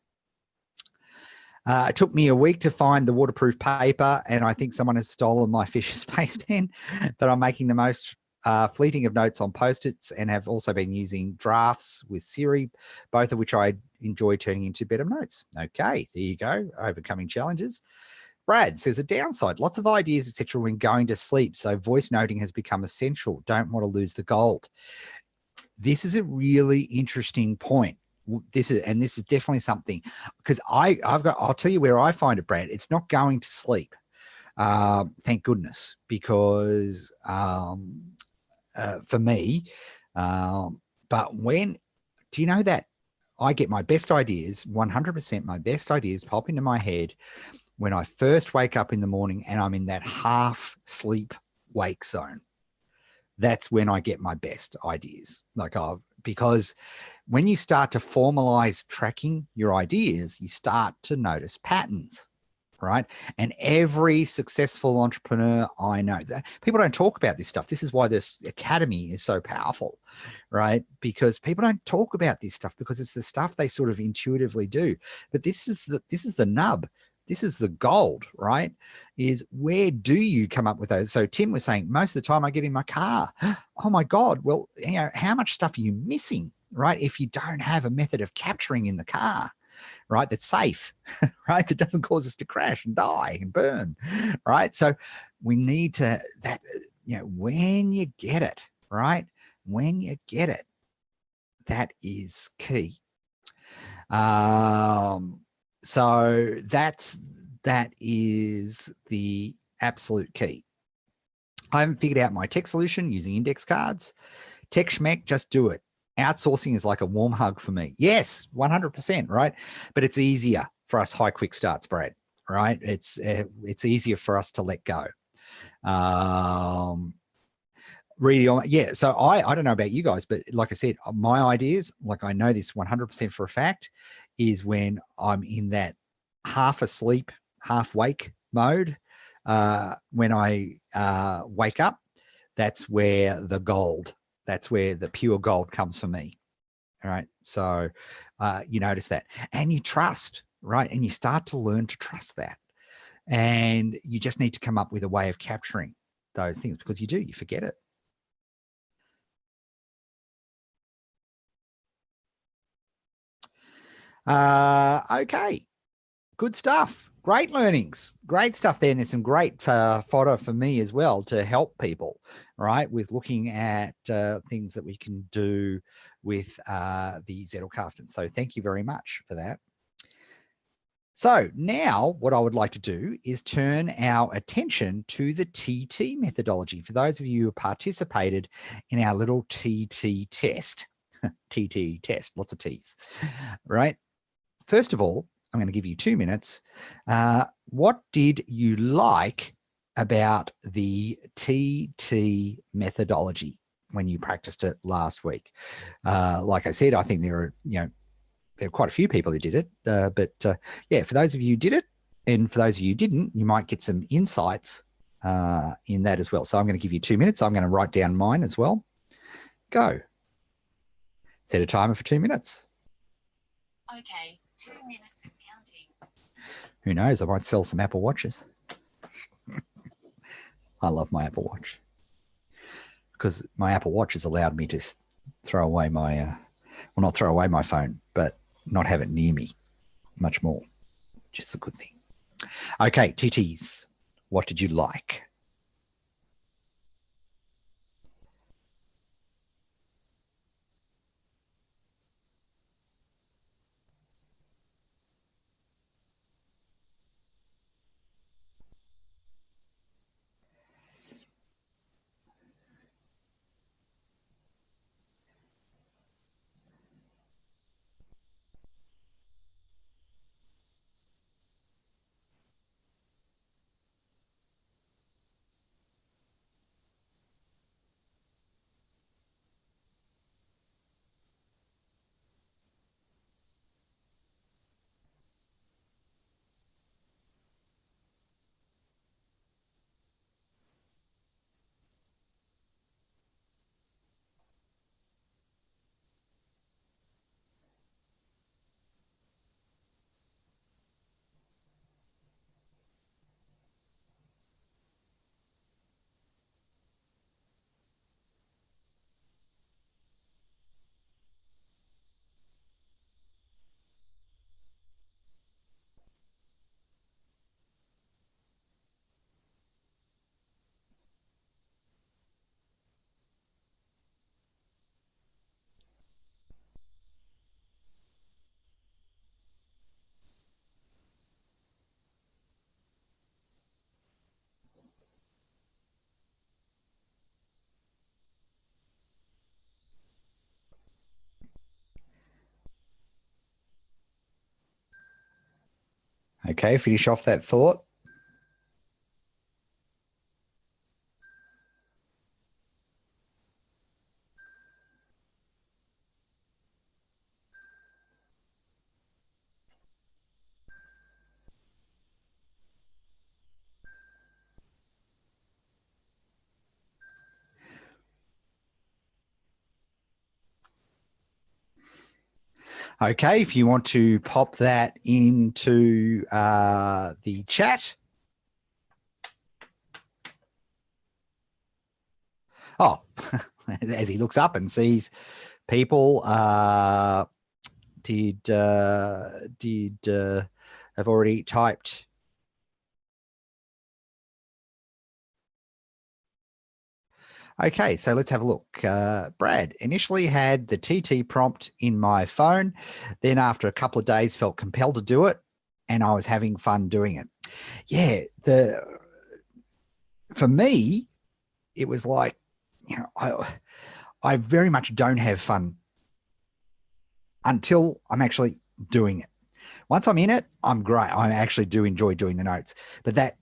It took me a week to find the waterproof paper, and I think someone has stolen my Fisher Space pen, but I'm making the most fleeting of notes on Post-its and have also been using drafts with Siri, both of which I enjoy turning into better notes. Okay, there you go, overcoming challenges. Brad says a downside, lots of ideas, etc. when going to sleep, so voice noting has become essential. Don't want to lose the gold. This is a really interesting point. This is definitely something, because I'll tell you where I find it, Brad. It's not going to sleep. Thank goodness, because for me, but do you know that I get my best ideas, 100% my best ideas pop into my head when I first wake up in the morning and I'm in that half sleep wake zone. That's when I get my best ideas. Because when you start to formalize tracking your ideas, you start to notice patterns, right? And every successful entrepreneur I know, that people don't talk about this stuff. This is why this academy is so powerful, right? Because people don't talk about this stuff because it's the stuff they sort of intuitively do. But this is the nub. This is the gold, right? Is where do you come up with those? So Tim was saying, most of the time I get in my car. Oh my God. Well, how much stuff are you missing, right? If you don't have a method of capturing in the car, right? That's safe, right? That doesn't cause us to crash and die and burn, right? So we need to, when you get it, right? When you get it, that is key. So that is the absolute key. I haven't figured out my tech solution using index cards. Tech schmeck, just do it. Outsourcing is like a warm hug for me. Yes, 100%, right? But it's easier for us high quick starts, Brad, right? It's easier for us to let go. Really, yeah. So I don't know about you guys, but like I said, my ideas, like I know this 100% for a fact, is when I'm in that half asleep, half wake mode. When I wake up, that's where that's where the pure gold comes for me. All right. So you notice that, and you trust, right? And you start to learn to trust that. And you just need to come up with a way of capturing those things, because you forget it. Okay, good stuff. Great learnings, great stuff there. And there's some great fodder for me as well to help people, right, with looking at things that we can do with the Zettelkasten. So thank you very much for that. So now what I would like to do is turn our attention to the TT methodology. For those of you who participated in our little TT test, TT test, lots of T's, right? First of all, I'm going to give you 2 minutes. What did you like about the TT methodology when you practiced it last week? Like I said, I think there are quite a few people who did it, but yeah, for those of you who did it, and for those of you who didn't, you might get some insights in that as well. So I'm going to give you 2 minutes. I'm going to write down mine as well. Go. Set a timer for 2 minutes. Okay, 2 minutes and counting. Who knows? I might sell some Apple Watches. I love my Apple Watch because my Apple Watch has allowed me to throw away my, well, not throw away my phone, but not have it near me much more, which is a good thing. Okay, TTs, what did you like? Okay, finish off that thought. Okay, if you want to pop that into the chat. Oh, as he looks up and sees people did have already typed. Okay, so let's have a look. Brad initially had the TT prompt in my phone. Then after a couple of days felt compelled to do it and I was having fun doing it. Yeah, for me, it was like, I very much don't have fun until I'm actually doing it. Once I'm in it, I'm great. I actually do enjoy doing the notes. But that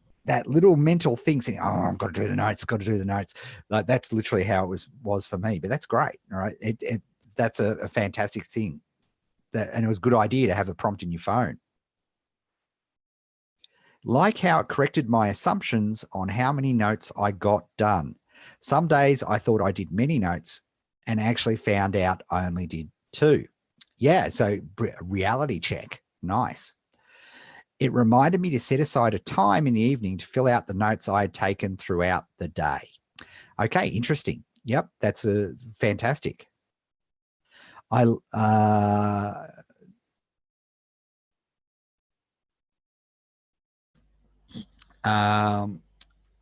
little mental thing saying, oh, I've got to do the notes, got to do the notes. Like that's literally how it was for me. But that's great. All right. That's a fantastic thing. And it was a good idea to have a prompt in your phone. Like how it corrected my assumptions on how many notes I got done. Some days I thought I did many notes and actually found out I only did 2. Yeah, so reality check. Nice. It reminded me to set aside a time in the evening to fill out the notes I had taken throughout the day. Okay, interesting. Yep, that's a fantastic.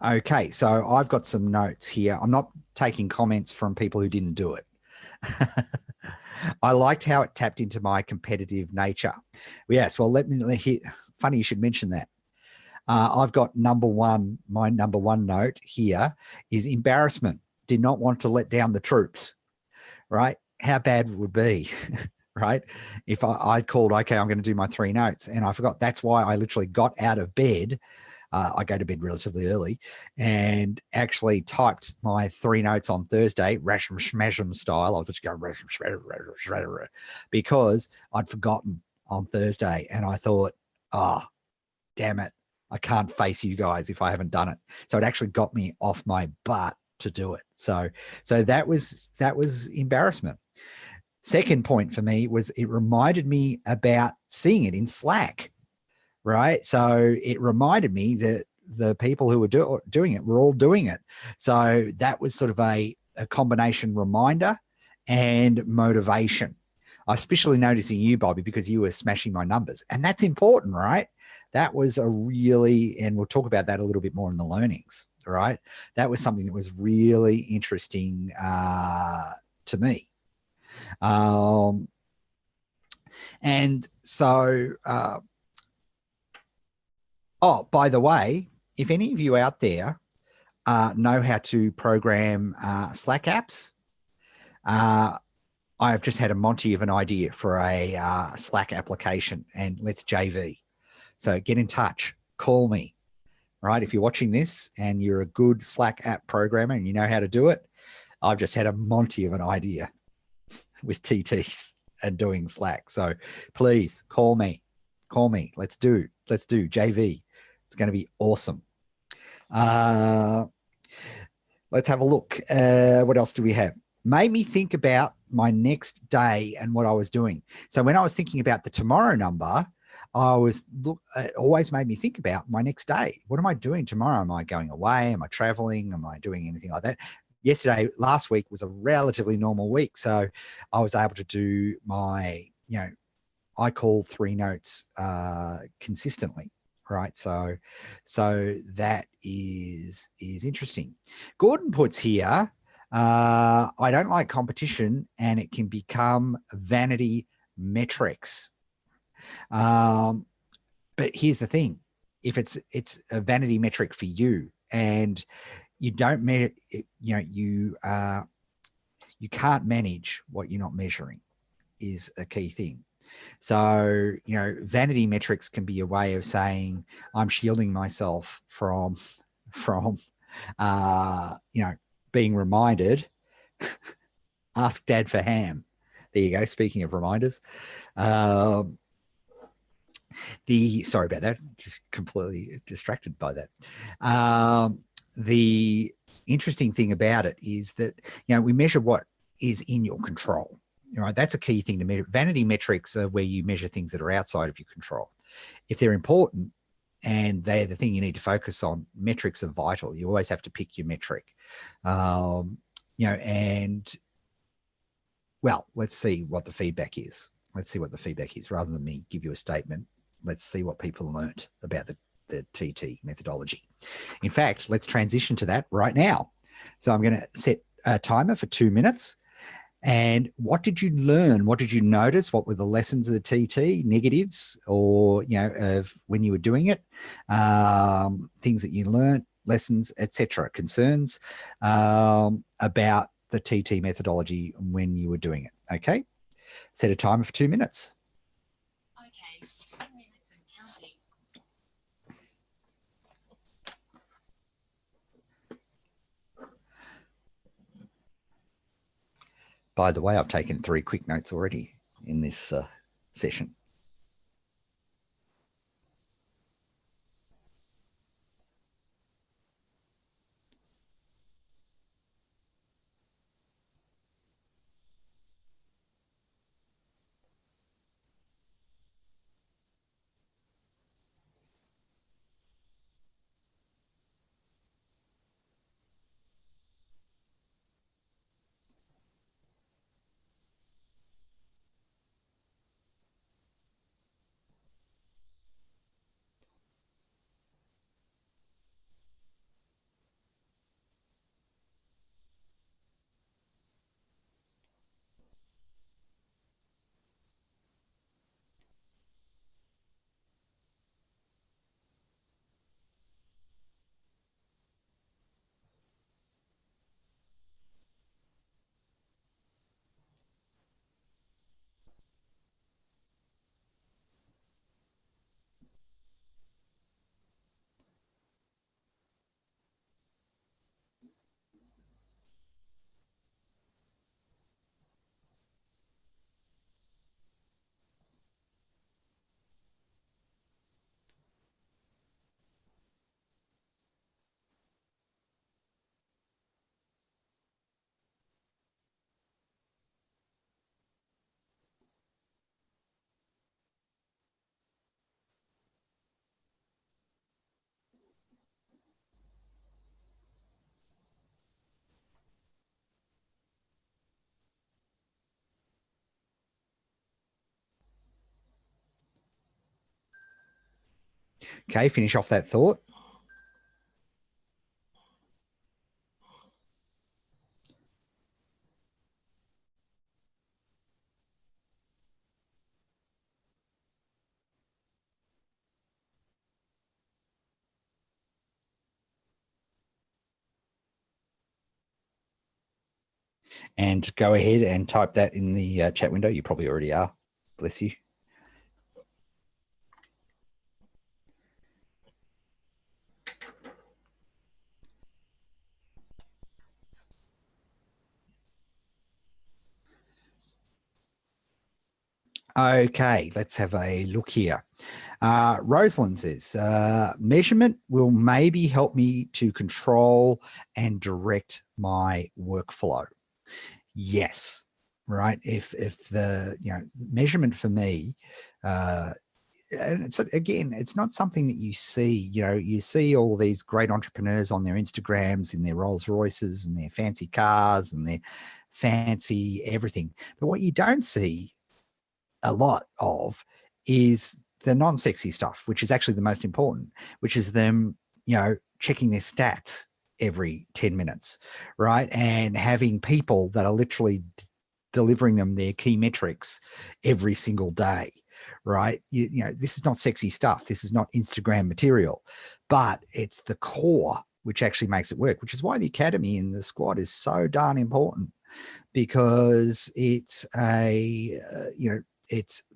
Okay, so I've got some notes here. I'm not taking comments from people who didn't do it. I liked how it tapped into my competitive nature. Yes, well, funny you should mention that. I've got number one. My number one note here is embarrassment. Did not want to let down the troops. Right? How bad would it be? Right? If I called, okay, I'm going to do my 3 notes, and I forgot. That's why I literally got out of bed. I go to bed relatively early, and actually typed my 3 notes on Thursday, Rasham Smasham style. I was just going because I'd forgotten on Thursday, and I thought, oh, damn it, I can't face you guys if I haven't done it. So it actually got me off my butt to do it. So that was embarrassment. Second point for me was it reminded me about seeing it in Slack, right? So it reminded me that the people who were doing it were all doing it. So that was sort of a combination reminder and motivation. I especially noticing you, Bobby, because you were smashing my numbers, and that's important, right? That was and we'll talk about that a little bit more in the learnings, right? That was something that was really interesting to me. And so, by the way, if any of you out there know how to program Slack apps, I've just had a Monty of an idea for a Slack application, and let's JV. So get in touch, call me, right? If you're watching this and you're a good Slack app programmer and you know how to do it, I've just had a Monty of an idea with TTs and doing Slack. So please call me. Let's do JV. It's going to be awesome. Let's have a look. What else do we have? Made me think about my next day and what I was doing. So when I was thinking about the tomorrow number, it always made me think about my next day. What am I doing tomorrow? Am I going away? Am I traveling? Am I doing anything like that? Last week was a relatively normal week. So I was able to do my, I call 3 notes consistently. Right. So that is interesting. Gordon puts here, I don't like competition and it can become vanity metrics. But here's the thing. If it's a vanity metric for you and you don't you can't manage what you're not measuring is a key thing. So, vanity metrics can be a way of saying I'm shielding myself from being reminded. Ask Dad for ham. There you go. Speaking of reminders, sorry about that. Just completely distracted by that. The interesting thing about it is that, we measure what is in your control. Right, that's a key thing to measure. Vanity metrics are where you measure things that are outside of your control. If they're important and they're the thing you need to focus on, metrics are vital. You always have to pick your metric. And well, let's see what the feedback is. Rather than me give you a statement. Let's see what people learnt about the TT methodology. In fact, let's transition to that right now. So I'm going to set a timer for 2 minutes. And what did you learn? What did you notice? What were the lessons of the TT, negatives, or, of when you were doing it, things that you learned, lessons, etc., concerns about the TT methodology when you were doing it. Okay. Set a timer for 2 minutes. Okay, 2 minutes and counting. By the way, I've taken 3 quick notes already in this session. Okay, finish off that thought. And go ahead and type that in the chat window. You probably already are. Bless you. Okay, let's have a look here. Rosalind says, measurement will maybe help me to control and direct my workflow. Yes, right. If the measurement for me, and it's again, it's not something that you see. You see all these great entrepreneurs on their Instagrams in their Rolls Royces and their fancy cars and their fancy everything. But what you don't see a lot of is the non-sexy stuff, which is actually the most important, which is them, checking their stats every 10 minutes, right? And having people that are literally delivering them their key metrics every single day, right? This is not sexy stuff. This is not Instagram material, but it's the core which actually makes it work, which is why the academy and the squad is so darn important, because it's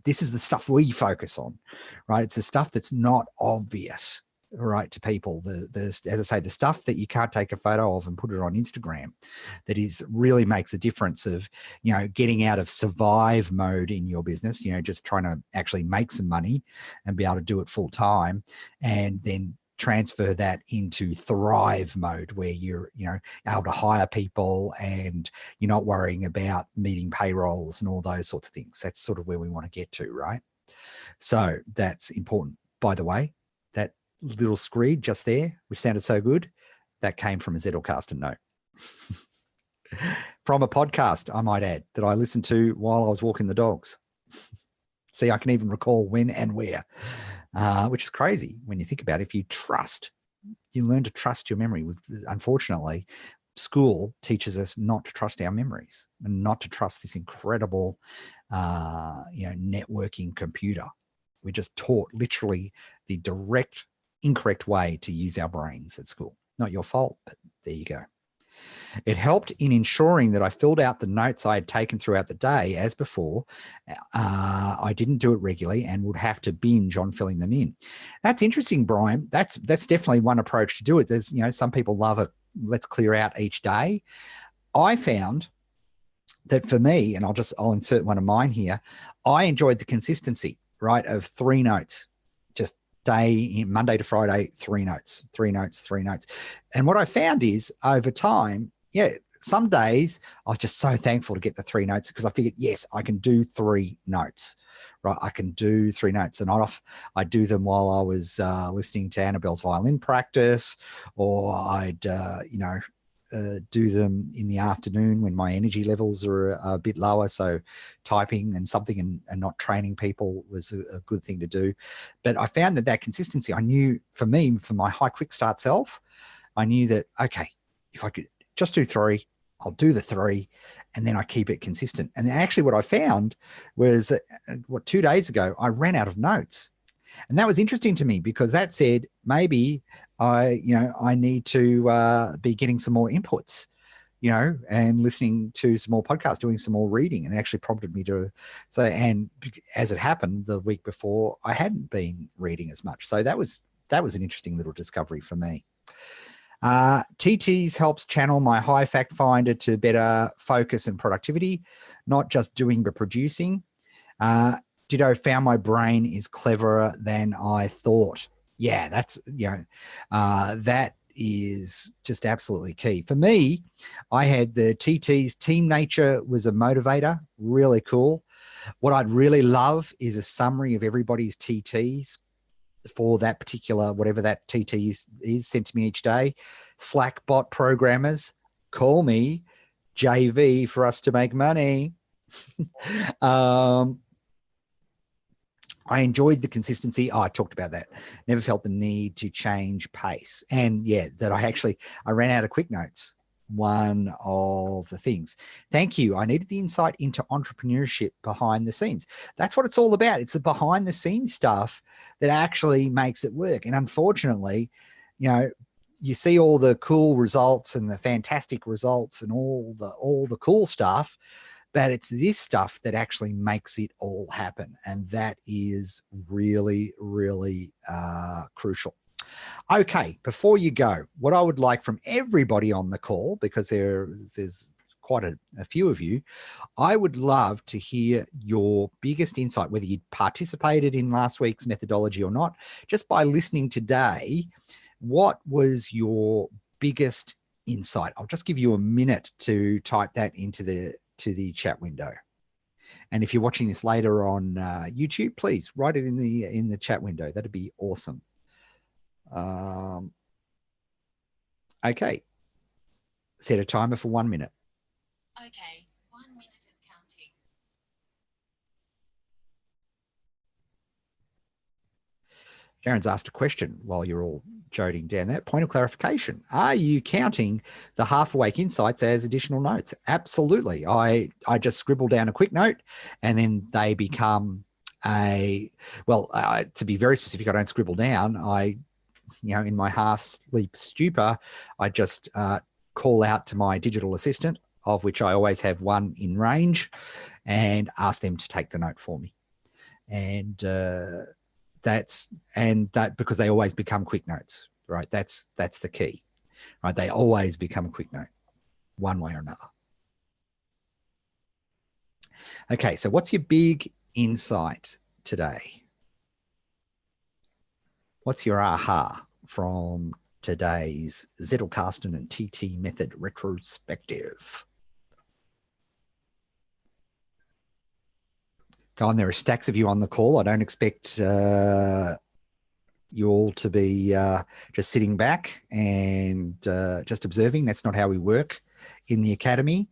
this is the stuff we focus on, right? It's the stuff that's not obvious, right, to people. As I say, the stuff that you can't take a photo of and put it on Instagram, that is really makes a difference of, getting out of survive mode in your business, just trying to actually make some money and be able to do it full time, and then transfer that into thrive mode, where you're able to hire people and you're not worrying about meeting payrolls and all those sorts of things. That's sort of where we want to get to, right? So that's important. By the way, that little screed just there, which sounded so good, that came from a Zettelkasten note. From a podcast, I might add, that I listened to while I was walking the dogs. See, I can even recall when and where, which is crazy when you think about it. If you learn to trust your memory. Unfortunately, school teaches us not to trust our memories and not to trust this incredible, networking computer. We're just taught literally the incorrect way to use our brains at school. Not your fault, but there you go. It helped in ensuring that I filled out the notes I had taken throughout the day. As before, I didn't do it regularly and would have to binge on filling them in. That's interesting, Brian. That's definitely one approach to do it. There's, some people love it. Let's clear out each day. I found that for me, and I'll insert one of mine here, I enjoyed the consistency, right, of 3 notes, just Monday to Friday, 3 notes. And what I found is over time, some days I was just so thankful to get the 3 notes, because I figured, yes, I can do 3 notes, right? I can do 3 notes, and I'd do them while I was listening to Annabelle's violin practice, or I'd, do them in the afternoon when my energy levels are a bit lower. So typing and something and not training people was a good thing to do. But I found that consistency, I knew for me, for my high quick start self, I knew that, okay, if I could just do 3, I'll do the 3, and then I keep it consistent. And actually what I found was 2 days ago, I ran out of notes. And that was interesting to me, because that said, maybe I need to be getting some more inputs, and listening to some more podcasts, doing some more reading, and it actually prompted me to say, and as it happened the week before, I hadn't been reading as much. So that was an interesting little discovery for me. TTs helps channel my high fact finder to better focus and productivity, not just doing but producing. Ditto, found my brain is cleverer than I thought. Yeah, that's, that is just absolutely key. For me, I had the TTs. Team Nature was a motivator, really cool. What I'd really love is a summary of everybody's TTs for that particular, whatever that TT is sent to me each day. Slack bot programmers, call me, JV, for us to make money. I enjoyed the consistency. Oh, I talked about that. Never felt the need to change pace. And yeah, that I ran out of quick notes. One of the things. Thank you. I needed the insight into entrepreneurship behind the scenes. That's what it's all about. It's the behind the scenes stuff that actually makes it work. And unfortunately, you know, you see all the cool results and the fantastic results and all the cool stuff, but it's this stuff that actually makes it all happen. And that is really, really crucial. Okay, before you go, what I would like from everybody on the call, because there's quite a few of you, I would love to hear your biggest insight, whether you participated in last week's methodology or not. Just by listening today, what was your biggest insight? I'll just give you a minute to type that into the chat window. And if you're watching this later on YouTube, please write it in the chat window. That'd be awesome. Okay. Set a timer for 1 minute. Okay, 1 minute and counting. Sharon's asked a question while you're all jotting down that. Point of clarification. Are you counting the half awake insights as additional notes? Absolutely. I just scribble down a quick note and then they become to be very specific, I don't scribble down. In my half sleep stupor, I just call out to my digital assistant, of which I always have one in range, and ask them to take the note for me. And that because they always become quick notes, right? That's the key, right? They always become a quick note, one way or another. Okay, so what's your big insight today? What's your aha from today's Zettelkasten and TT method retrospective? Go on, there are stacks of you on the call. I don't expect you all to be just sitting back and just observing. That's not how we work in the academy.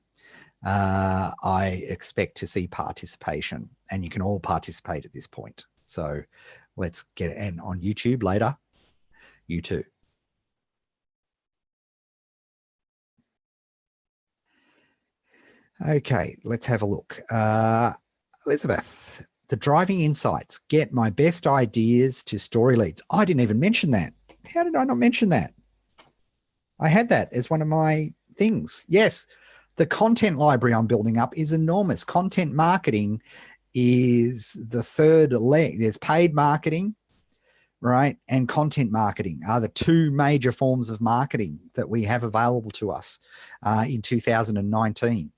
I expect to see participation, and you can all participate at this point. So let's get it. And on YouTube later, you too. Okay, let's have a look. Elizabeth, the driving insights, get my best ideas to story leads. I didn't even mention that. How did I not mention that? I had that as one of my things. Yes, the content library I'm building up is enormous. Content marketing is the third leg. There's paid marketing, right? And content marketing are the two major forms of marketing that we have available to us in 2019.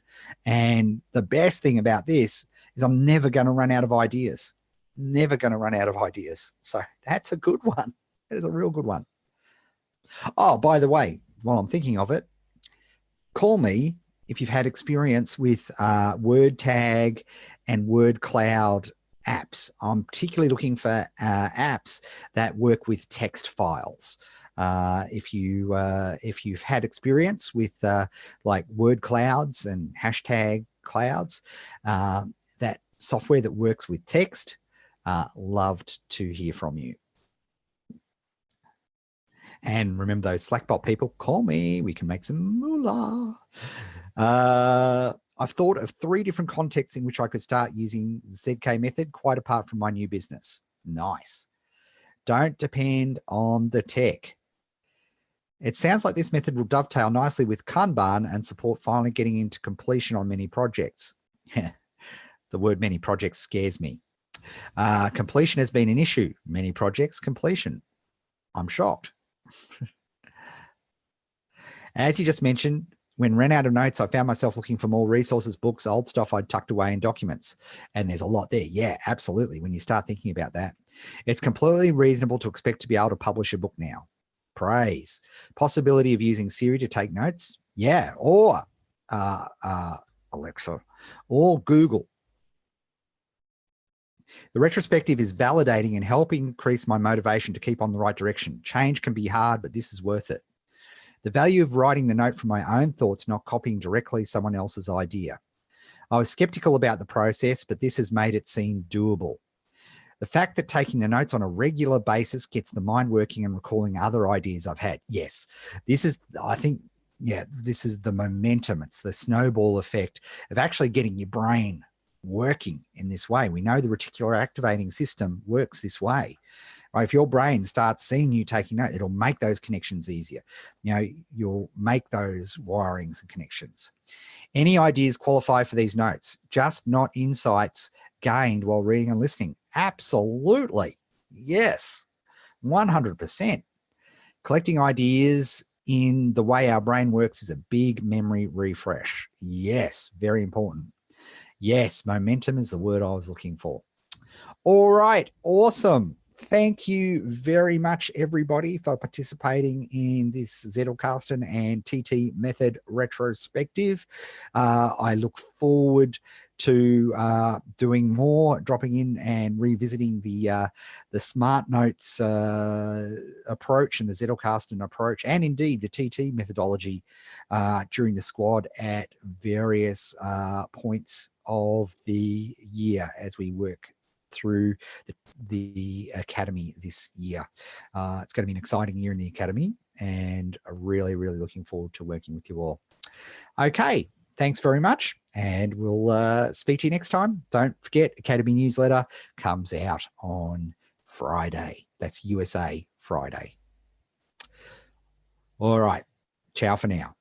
And the best thing about this is I'm never going to run out of ideas. Never going to run out of ideas. So that's a good one. That is a real good one. Oh, by the way, while I'm thinking of it, call me if you've had experience with word tag and word cloud apps. I'm particularly looking for apps that work with text files. If you've had experience with like word clouds and hashtag clouds, that software that works with text, loved to hear from you. And remember those Slackbot people, call me, we can make some moolah. I've thought of 3 different contexts in which I could start using ZK method, quite apart from my new business. Nice. Don't depend on the tech. It sounds like this method will dovetail nicely with Kanban and support finally getting into completion on many projects. The word many projects scares me. Completion has been an issue. Many projects, completion. I'm shocked. As you just mentioned, when ran out of notes, I found myself looking for more resources, books, old stuff I'd tucked away in documents. And there's a lot there. Yeah, absolutely. When you start thinking about that, it's completely reasonable to expect to be able to publish a book now. Praise. Possibility of using Siri to take notes. Yeah. Or Alexa or Google. The retrospective is validating and helping increase my motivation to keep on the right direction. Change can be hard, but this is worth it. The value of writing the note from my own thoughts, not copying directly someone else's idea. I was skeptical about the process, but this has made it seem doable. The fact that taking the notes on a regular basis gets the mind working and recalling other ideas I've had. Yes, this is, I think, yeah, this is the momentum. It's the snowball effect of actually getting your brain working in this way. We know the reticular activating system works this way. Right? If your brain starts seeing you taking note, it'll make those connections easier. You'll make those wirings and connections. Any ideas qualify for these notes, just not insights gained while reading and listening. Absolutely. Yes. 100%. Collecting ideas in the way our brain works is a big memory refresh. Yes. Very important. Yes. Momentum is the word I was looking for. All right. Awesome. Thank you very much, everybody, for participating in this Zettelkasten and TT method retrospective. I look forward to doing more, dropping in and revisiting the Smart Notes approach and the Zettelkasten approach, and indeed the TT methodology during the squad at various points of the year as we work through the academy this year. It's going to be an exciting year in the academy, and really, really looking forward to working with you all. Okay, thanks very much, and we'll speak to you next time. Don't forget, Academy newsletter comes out on Friday. That's USA Friday. All right, ciao for now.